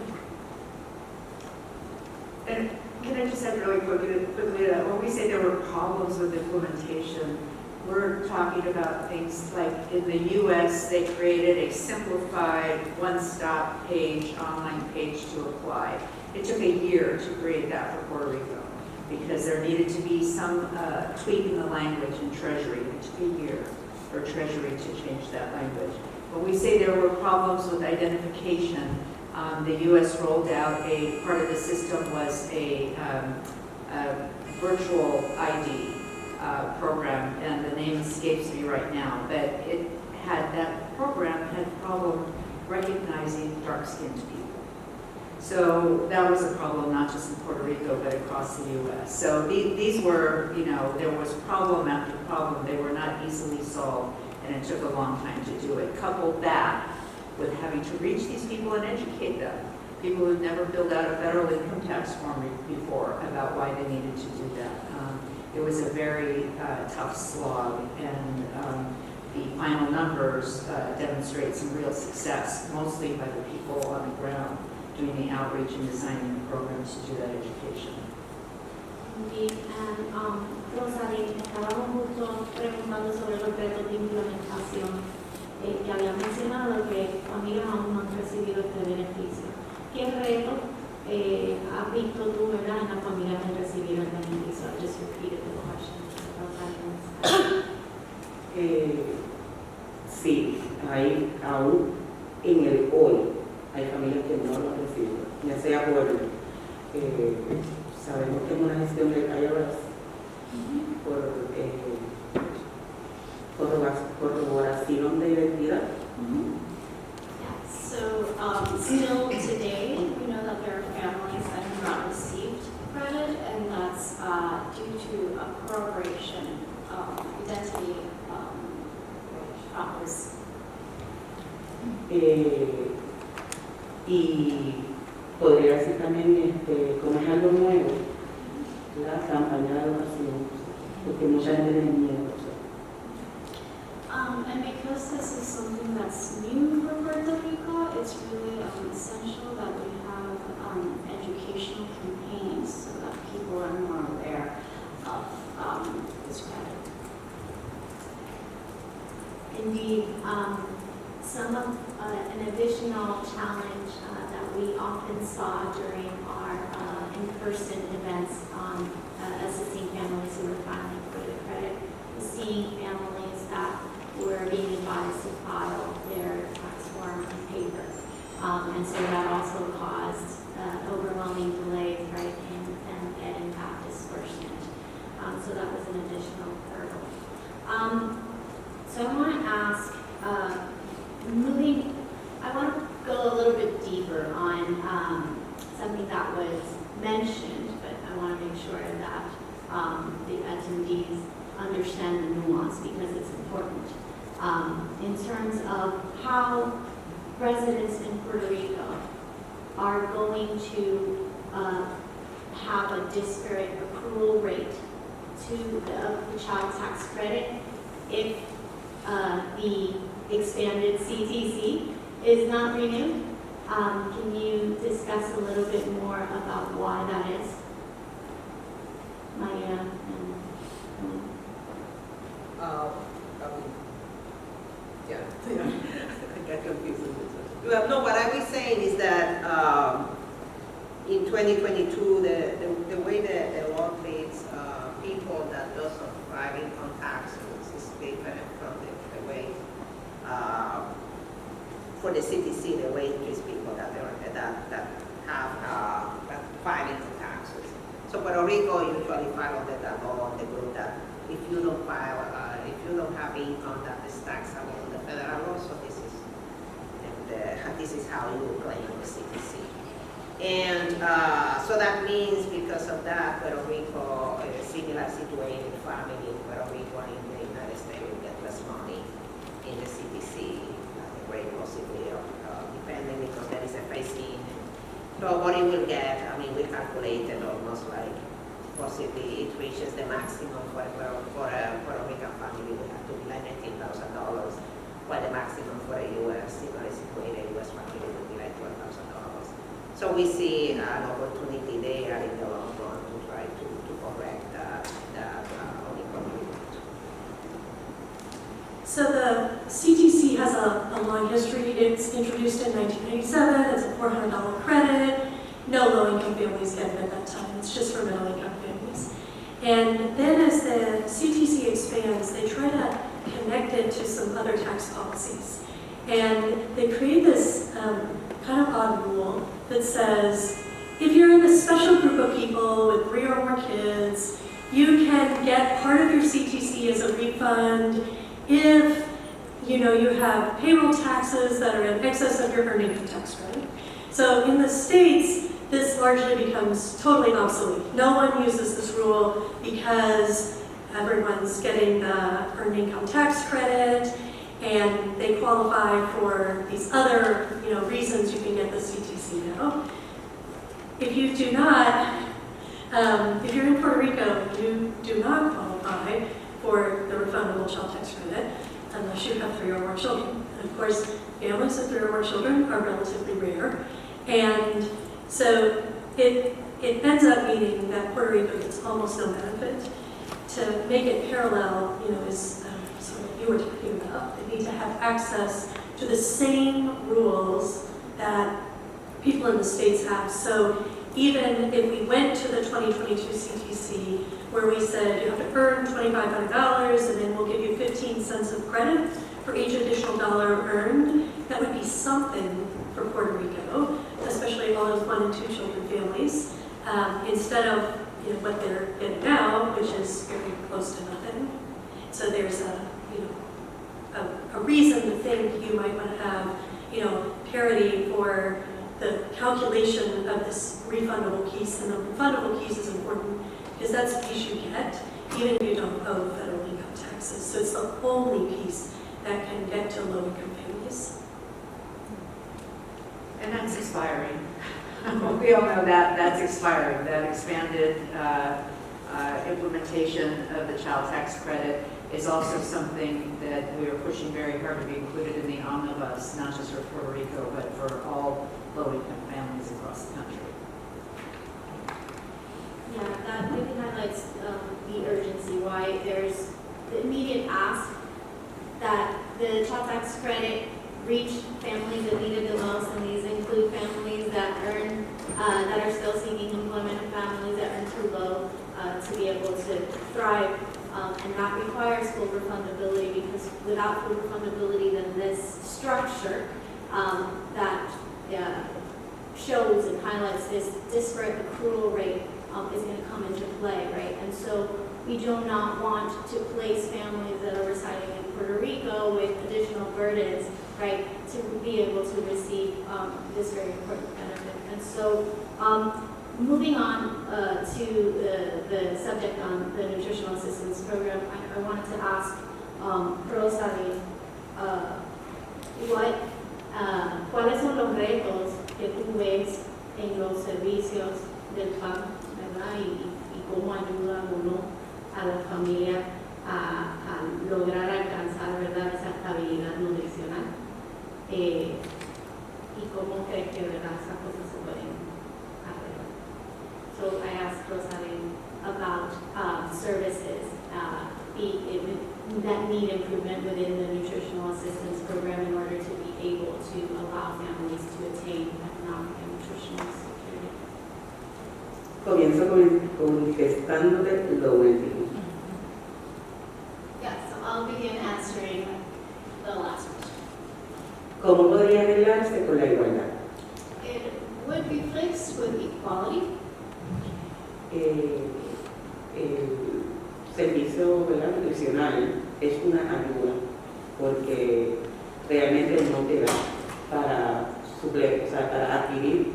And can I just add really quickly that when we say there were problems with implementation, we're talking about things like in the US, they created a simplified one-stop page, online page to apply. It took a year to create that for Puerto Rico because there needed to be some tweak in the language in Treasury. It took a year for Treasury to change that language. When we say there were problems with identification, the U.S. rolled out part of the system was a virtual ID program, and the name escapes me right now, but that program had a problem recognizing dark-skinned people. So that was a problem not just in Puerto Rico, but across the U.S. So these were, there was problem after problem. They were not easily solved, and it took a long time to do it. Coupled that with having to reach these people and educate them. People who've never filled out a federal income tax form before about why they needed to do that. It was a very tough slog, and the final numbers demonstrate some real success, mostly by the people on the ground doing the outreach and designing the programs to do that education. Indeed, and Rosalyn, estábamos justo preguntando sobre los retos de implementación que había mencionado que familias aún no han recibido este beneficio. ¿Qué reto has visto tú, verdad, en las familias que han recibido el beneficio? I just repeated the question. Sí, hay aún en el hoy, hay familias que no lo reciben, ya sea sabemos que es una gestión de IRS, por corroboración de identidad. So still today, we know that there are families that have not received credit, and that's due to a corroboration of identity offers. Y podría decir también, como es algo nuevo, la campaña de educación, porque mucha gente tiene miedo. And because this is something that's new for Puerto Rico, it's really essential that we have educational campaigns so that people are more aware of this credit. Indeed, some of an additional challenge that we often saw during our in-person events on assisting families who were filing for the credit was seeing families that were being advised to file their tax form on paper. And so that also caused overwhelming delays, right, in getting that disbursement. So that was an additional hurdle. So I want to ask, I want to go a little bit deeper on something that was mentioned, but I want to make sure that the attendees understand the nuance because it's important. In terms of how residents in Puerto Rico are going to have a disparate accrual rate to the child tax credit if the expanded CTC is not renewed. Can you discuss a little bit more about why that is? María and I got confused with this one. Well, no, what I was saying is that in 2022, the way the law treats people that doesn't file income taxes is different from the way for the CTC, the way it treats people that have file income taxes. So Puerto Rico usually file under that law on the group that if you don't file, if you don't have income that is taxable in the federal law, so this is how you claim the CTC. And so that means because of that, Puerto Rico, a similar situated family in Puerto Rico and in the United States will get less money in the CTC, the great possibility of depending because there is a phase-in. So what it will get, I mean, we calculated almost like possibly it reaches the maximum for a Puerto Rican family would have to be like $19,000, while the maximum for a U.S. similarly situated U.S. family would be like $12,000. So we see an opportunity there in the long run to try to correct that unequality. So the CTC has a long history. It's introduced in 1997. It's a $400 credit. No low-income families get it at that time. It's just for middle-income families. And then as the CTC expands, they try to connect it to some other tax policies. And they create this kind of odd rule that says, if you're in a special group of people with 3 or more kids, you can get part of your CTC as a refund if you have payroll taxes that are in excess of your earned income tax credit. So in the States, this largely becomes totally obsolete. No one uses this rule because everyone's getting the earned income tax credit and they qualify for these other reasons you can get the CTC now. If you do not, if you're in Puerto Rico, you do not qualify for the refundable child tax credit unless you have 3 or more children. And of course, families of 3 or more children are relatively rare. And so it ends up meaning that Puerto Rico gets almost no benefit. To make it parallel, is sort of what you were talking about. They need to have access to the same rules that people in the States have. So even if we went to the 2022 CTC, where we said you have to earn $2,500 and then we'll give you 15 cents of credit for each additional dollar earned, that would be something for Puerto Rico, especially all those 1 and 2 children families, instead of what they're getting now, which is very close to nothing. So there's a reason to think you might want to have parity for the calculation of this refundable piece, and the refundable piece is important because that's the piece you get even if you don't owe federal income taxes. So it's the only piece that can get to low-income families. And that's expiring. We all know that that's expiring. That expanded implementation of the child tax credit is also something that we are pushing very hard to be included in the omnibus, not just for Puerto Rico, but for all low-income families across the country. Yeah, that really highlights the urgency, why there's the immediate ask that the child tax credit reach families that need it the most, and these include families that earn, that are still seeking employment, and families that earn too low to be able to thrive and not require full refundability, because without full refundability, then this structure that shows and highlights this disparate accrual rate is going to come into play, right? And so we do not want to place families that are residing in Puerto Rico with additional burdens, right, to be able to receive this very important benefit. And so moving on to the subject on the nutritional assistance program, I wanted to ask Rosalyn, ¿cuáles son los retos que tú ves en los servicios del PAN, ¿verdad? Y cómo ayudan o no a la familia a lograr alcanzar, ¿verdad?, esa estabilidad nutricional? ¿Y cómo crees que, ¿verdad?, esas cosas se pueden arreglar? So I asked Rosalyn about services that need improvement within the nutritional assistance program in order to be able to allow families to attain economic and nutritional security. Comienzo contestándote lo último. Yeah, so I'll begin answering the last question. ¿Cómo podría arreglarse con la igualdad? It would be fixed with equality. El servicio, ¿verdad?, nutricional es una ayuda porque realmente no te da para, o sea, para adquirir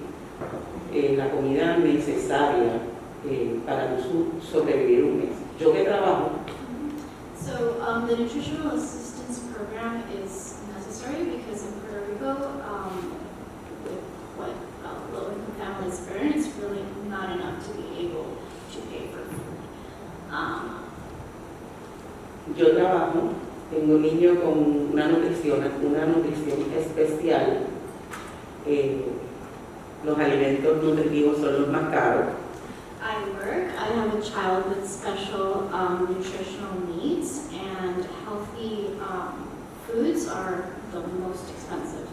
la comida necesaria para tu sobrevivir un mes. Yo que trabajo, So the nutritional assistance program is necessary because in Puerto Rico, with what low-income families earn, it's really not enough to be able to pay for food. yo trabajo, tengo un niño con una nutrición especial. Los alimentos nutritivos son los más caros. I work, I have a child with special nutritional needs, and healthy foods are the most expensive.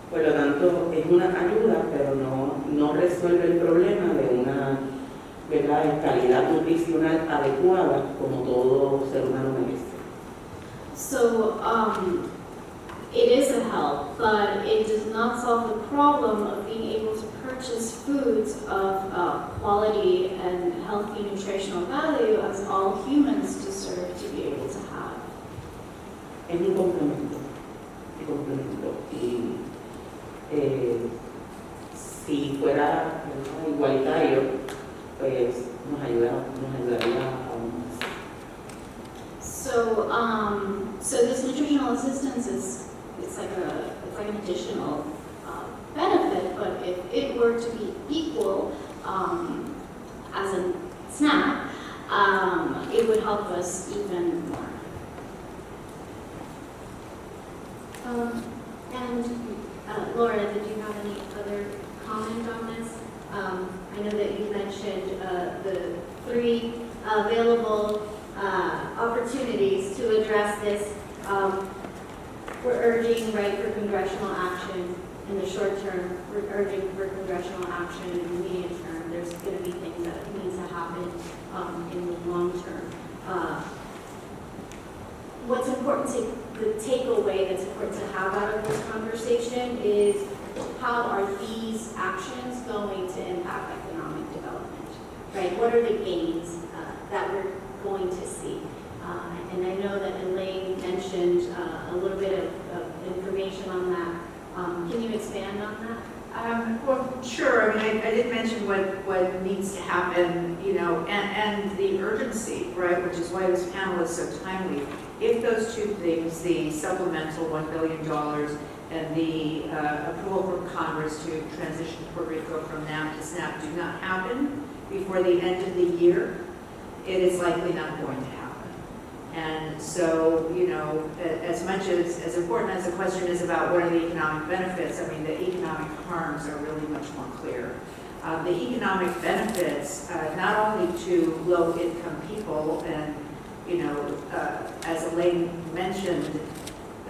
Por lo tanto, es una ayuda, pero no resuelve el problema de una, ¿verdad?, calidad nutricional adecuada como todo ser humano merece. So it is a help, but it does not solve the problem of being able to purchase foods of quality and healthy nutritional value as all humans deserve to be able to have. Es un complemento. Y si fuera, ¿verdad?, igualitario, pues nos ayudaría aún más. So this nutritional assistance is it's like an additional benefit, but if it were to be equal as a SNAP, it would help us even more. Laura, did you have any other comment on this? I know that you mentioned the 3 available opportunities to address this. We're urging, right, for congressional action in the short term. We're urging for congressional action in the medium term. There's going to be things that need to happen in the long term. What's important the takeaway that's important to have out of this conversation is how are these actions going to impact economic development, right? What are the gains that we're going to see? And I know that Elaine mentioned a little bit of information on that. Can you expand on that? Well, sure. I mean, I did mention what needs to happen, you know, and the urgency, right, which is why this panel is so timely. If those 2 things, the supplemental $1 billion and the approval from Congress to transition Puerto Rico from NAP to SNAP do not happen before the end of the year, it is likely not going to happen. And so, you know, as much as important as the question is about what are the economic benefits, I mean, the economic harms are really much more clear. The economic benefits, not only to low-income people, and, you know, as Elaine mentioned,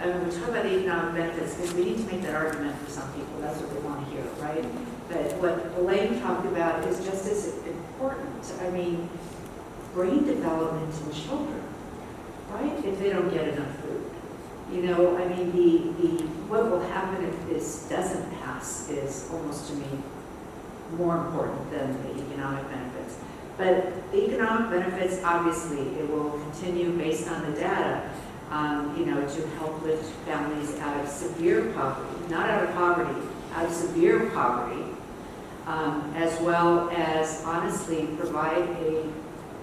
I mean, we talk about the economic benefits because we need to make that argument for some people. That's what they want to hear, right? But what Elaine talked about is just as important. I mean, brain development in children, right? If they don't get enough food. You know, I mean, what will happen if this doesn't pass is almost to me more important than the economic benefits. But the economic benefits, obviously, it will continue based on the data, you know, to help lift families out of severe poverty, not out of poverty, out of severe poverty, as well as, honestly, provide an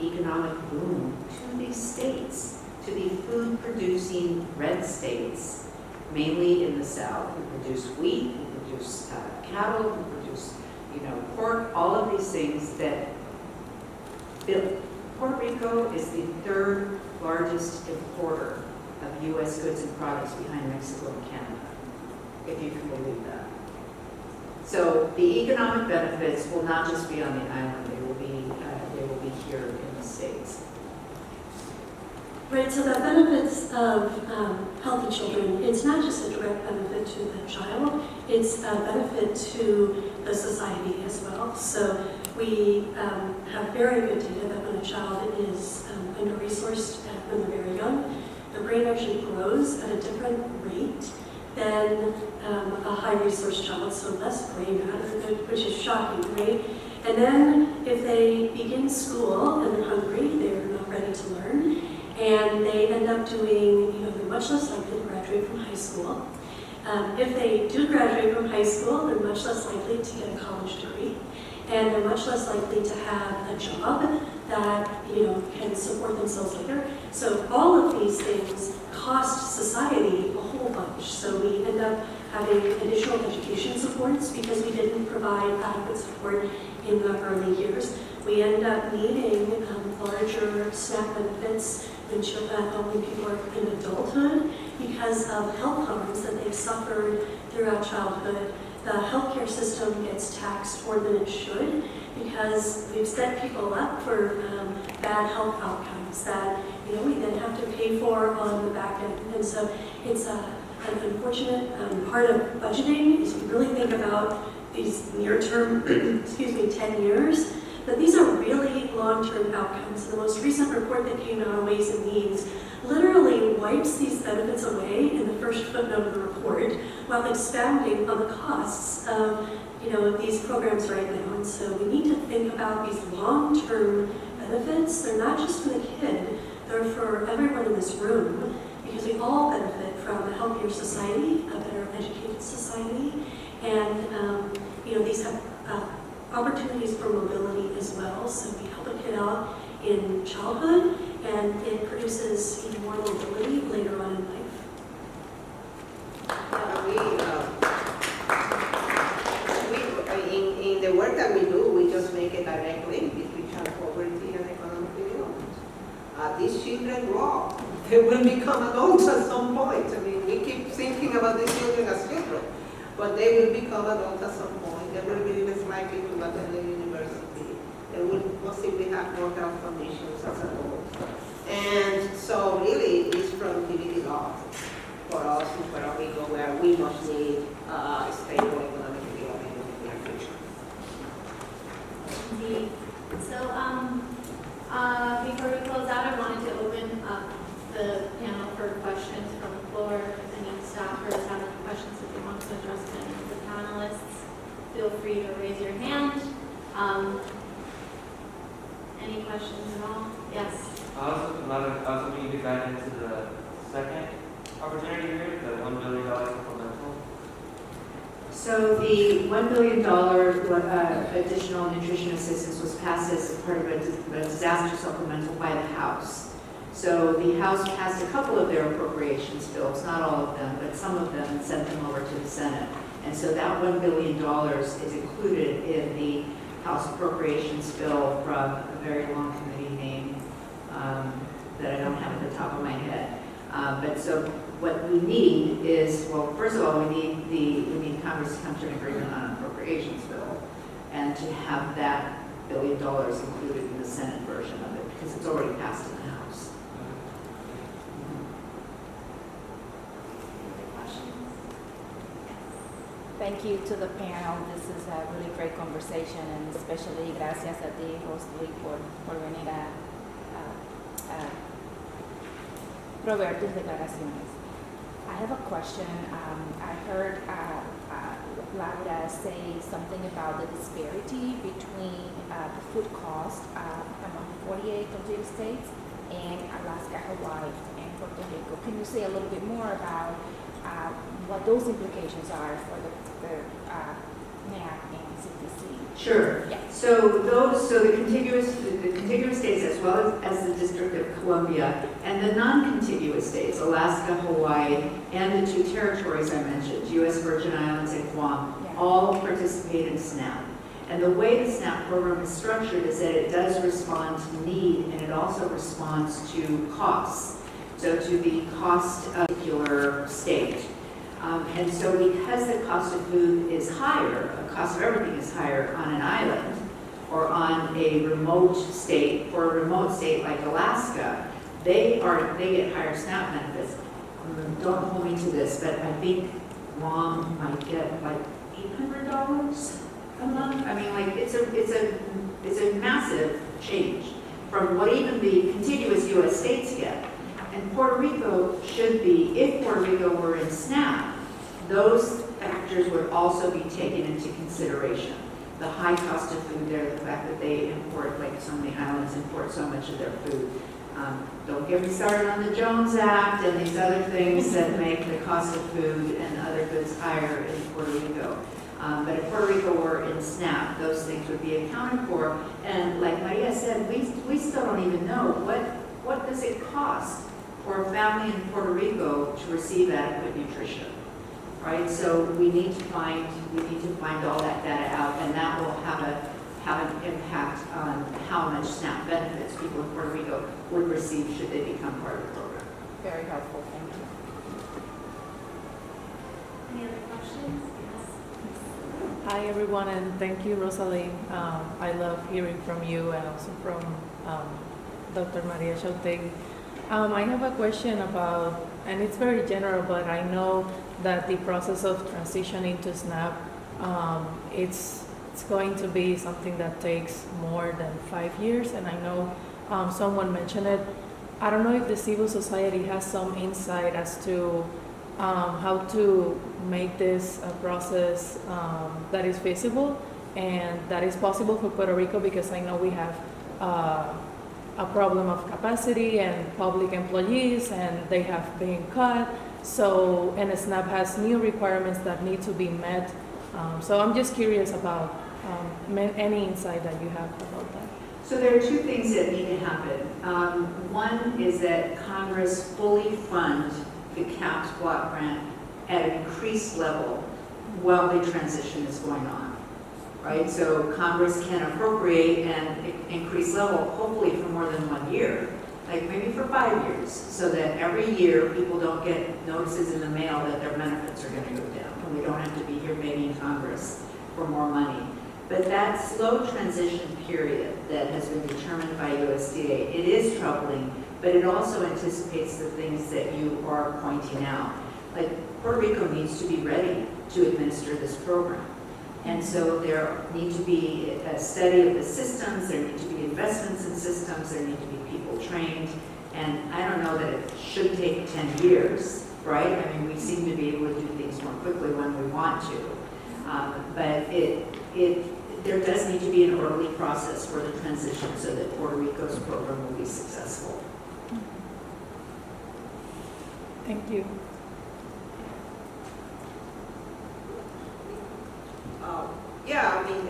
economic boom to these states, to the food-producing red states, mainly in the South. We produce wheat, we produce cattle, we produce, you know, pork, all of these things that Puerto Rico is the 3rd largest importer of U.S. goods and products behind Mexico and Canada, if you can believe that. So the economic benefits will not just be on the island, they will be here in the States. Right, so the benefits of healthy children, it's not just a direct benefit to the child, it's a benefit to the society as well. So we have very good data that when a child is under-resourced when they're very young, the brain actually grows at a different rate than a high-resource child, so less brain matter, which is shocking, right? And then if they begin school and they're hungry, they're not ready to learn, and they end up doing, you know, they're much less likely to graduate graduate from high school. If they do graduate from high school, they're much less likely to get a college degree, and they're much less likely to have a job that can support themselves later. So all of these things cost society a whole bunch. So we end up having additional education supports because we didn't provide adequate support in the early years. We end up needing larger SNAP benefits when people are in adulthood because of health harms that they've suffered throughout childhood. The healthcare system gets taxed more than it should because we've set people up for bad health outcomes that we then have to pay for on the back end. And so it's an unfortunate part of budgeting is we really think about these near-term, 10 years, but these are really long-term outcomes. The most recent report that came out on Ways and Means literally wipes these benefits away in the first footnote of the report while expounding on the costs of these programs right now. And so we need to think about these long-term benefits. They're not just for the kid, they're for everyone in this room because we all benefit from a healthier society, a better educated society, and these have opportunities for mobility as well. So we help a kid out in childhood, and it produces even more mobility later on in life. In the work that we do, we just make a direct link between child poverty and economic development. These children grow up. They will become adults at some point. I mean, we keep thinking about these children as children, but they will become adults at some point. They will be less likely to attend the university. They will possibly have more health conditions as adults. And so really, it's productivity loss for us in Puerto Rico, where we must need stable economic development in the near future. Indeed. So before we close out, I wanted to open up the panel for questions from the floor. If any staffers have any questions that they want to address to any of the panelists, feel free to raise your hand. Any questions at all? Yes. I was hoping you could dive into the second opportunity here, the $1 billion supplemental. So the $1 billion additional nutrition assistance was passed as part of a disaster supplemental by the House. So the House passed a couple of their appropriations bills, not all of them, but some of them, and sent them over to the Senate. And so that $1 billion is included in the House appropriations bill from a very long committee name that I don't have at the top of my head. But so what we need is, well, first of all, we need Congress to come to an agreement on an appropriations bill and to have that $1 billion included in the Senate version of it because it's already passed in the House. Thank you to the panel. This is a really great conversation, and especially gracias a ti, Rosalyn, por venir a proveer tus declaraciones. I have a question. I heard Laura say something about the disparity between the food cost among 48 contiguous states and Alaska, Hawaii, and Puerto Rico. Can you say a little bit more about what those implications are for the Maag and CTC? Sure. Yeah. So the contiguous states, as well as the District of Columbia, and the non-contiguous states, Alaska, Hawaii, and the two territories I mentioned, U.S. Virgin Islands and Guam, all participate in SNAP. And the way the SNAP program is structured is that it does respond to need, and it also responds to costs. So to the cost of a particular state. And so because the cost of food is higher, the cost of everything is higher on an island or on a remote state, for a remote state like Alaska, they get higher SNAP benefits. Don't hold me to this, but I think Guam might get like $800 a month. I mean, like it's a massive change from what even the contiguous U.S. states get. And Puerto Rico should be, if Puerto Rico were in SNAP, those factors would also be taken into consideration. The high cost of food there, the fact that they import, like so many islands import so much of their food, Don't get me started on the Jones Act and these other things that make the cost of food and other goods higher in Puerto Rico. But if Puerto Rico were in SNAP, those things would be accounted for. And like Maria said, we still don't even know what does it cost for a family in Puerto Rico to receive adequate nutrition, right? So we need to find all that data out, and that will have an impact on how much SNAP benefits people in Puerto Rico would receive should they become part of the program. Very helpful, thank you. Any other questions? Yes. Hi, everyone, and thank you, Rosalyn. I love hearing from you and also from Dr. Maria Enchautegui. I have a question about, and it's very general, but I know that the process of transitioning to SNAP, it's going to be something that takes more than 5 years, and I know someone mentioned it. I don't know if the civil society has some insight as to how to make this a process that is feasible and that is possible for Puerto Rico, because I know we have a problem of capacity and public employees, and they have been cut. So, and SNAP has new requirements that need to be met. So I'm just curious about any insight that you have about that. So there are two things that need to happen. One is that Congress fully fund the capped block grant at an increased level while the transition is going on, right? So Congress can appropriate an increased level, hopefully for more than 1 year, like maybe for 5 years, so that every year people don't get notices in the mail that their benefits are going to go down, and we don't have to be here begging Congress for more money. But that slow transition period that has been determined by USDA, it is troubling, but it also anticipates the things that you are pointing out. Like, Puerto Rico needs to be ready to administer this program. And so there need to be a study of the systems, there need to be investments in systems, there need to be people trained. And I don't know that it should take 10 years, right? I mean, we seem to be able to do things more quickly when we want to. But there does need to be an orderly process for the transition so that Puerto Rico's program will be successful. Thank you. Yeah, I mean,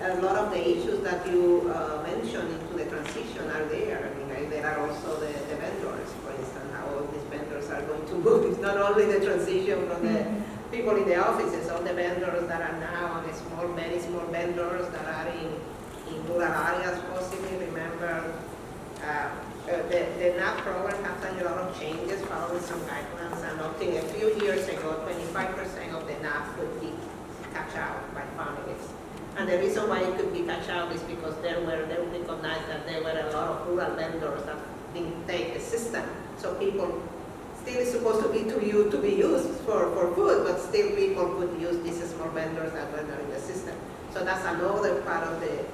a lot of the issues that you mentioned into the transition are there. I mean, there are also the vendors, for instance, how all these vendors are going to move. It's not only the transition from the people in the offices, all the vendors that are now, and very small vendors that are in rural areas possibly. Remember, the NAP program has done a lot of changes following some guidelines, and up to a few years ago, 25% of the NAP would be catch out by families. And the reason why it could be catch out is because they recognized that there were a lot of rural vendors that didn't take the system. So people still is supposed to be used for food, but still people could use these small vendors that were not in the system. So that's another part of the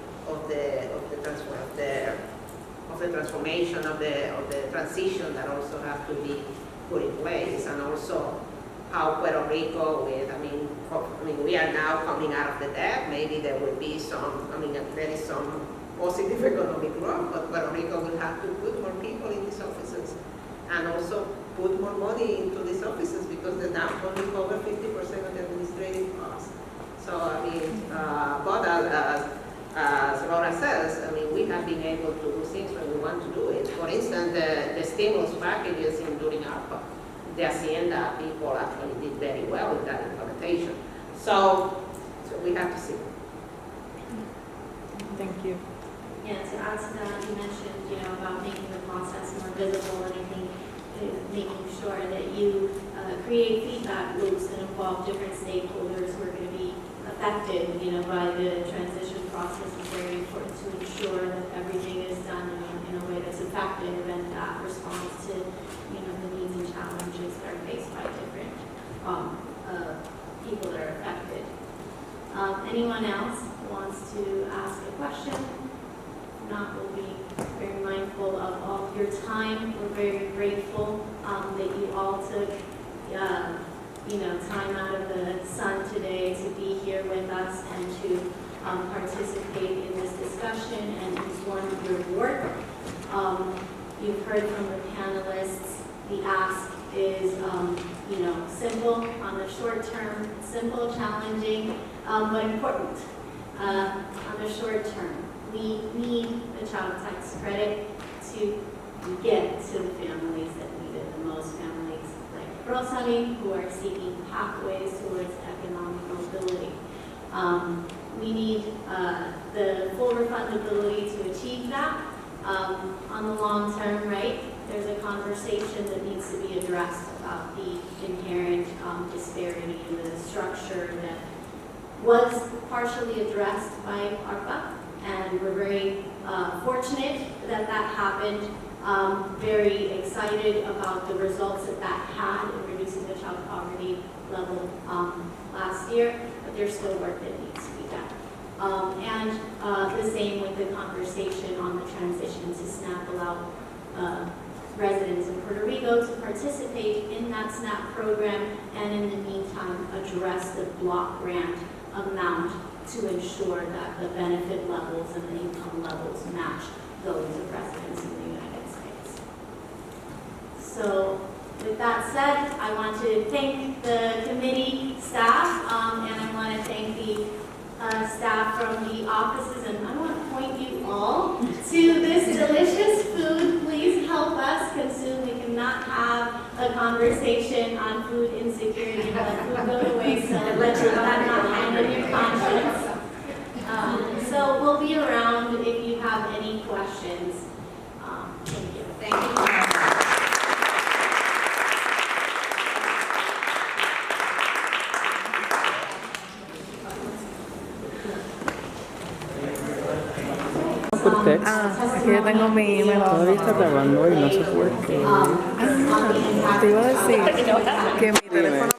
transformation of the transition that also have to be put in place, and also how Puerto Rico we are now coming out of the debt. Maybe there will be there is some positive economic growth, but Puerto Rico will have to put more people in these offices and also put more money into these offices, because the NAP only cover 50% of the administrative costs. So but as Laura says, we have been able to do things when we want to do it. For instance, the stimulus packages during ARPA, the Hacienda people actually did very well with that implementation. So we have to see. Thank you. Yeah, to add to that, you mentioned, about making the process more visible, and I think making sure that you create feedback loops that involve different stakeholders who are going to be affected, by the transition process is very important to ensure that everything is done in a way that's effective and that responds to, the needs and challenges that are faced by different people that are affected. Anyone else wants to ask a question? If not, we'll be very mindful of all of your time. We're very grateful that you all took time out of the sun today to be here with us and to participate in this discussion and inform your board. You've heard from the panelists, the ask is, simple on the short term, simple, challenging, but important. On the short term, we need the child tax credit to get to the families that need it the most, families like Rosalyn, who are seeking pathways towards economic mobility. We need the full refundability to achieve that. On the long term, right, there's a conversation that needs to be addressed about the inherent disparity in the structure that was partially addressed by ARPA, and we're very fortunate that that happened. Very excited about the results that that had in reducing the child poverty level last year, but there's still work that needs to be done. And the same with the conversation on the transition to SNAP, allow residents in Puerto Rico to participate in that SNAP program, and in the meantime address the block grant amount to ensure that the benefit levels and the income levels match those of residents in the United States. So with that said, I want to thank the committee staff, and I want to thank the staff from the offices, and I want to point you all to this delicious food. Please help us consume. We cannot have a conversation on food insecurity and let food go to waste, so let that not hang in your conscience. So we'll be around if you have any questions. Thank you. Thank you. Aquí yo tengo mi email. Todavía está grabando y no sé por qué. Te iba a decir que mi teléfono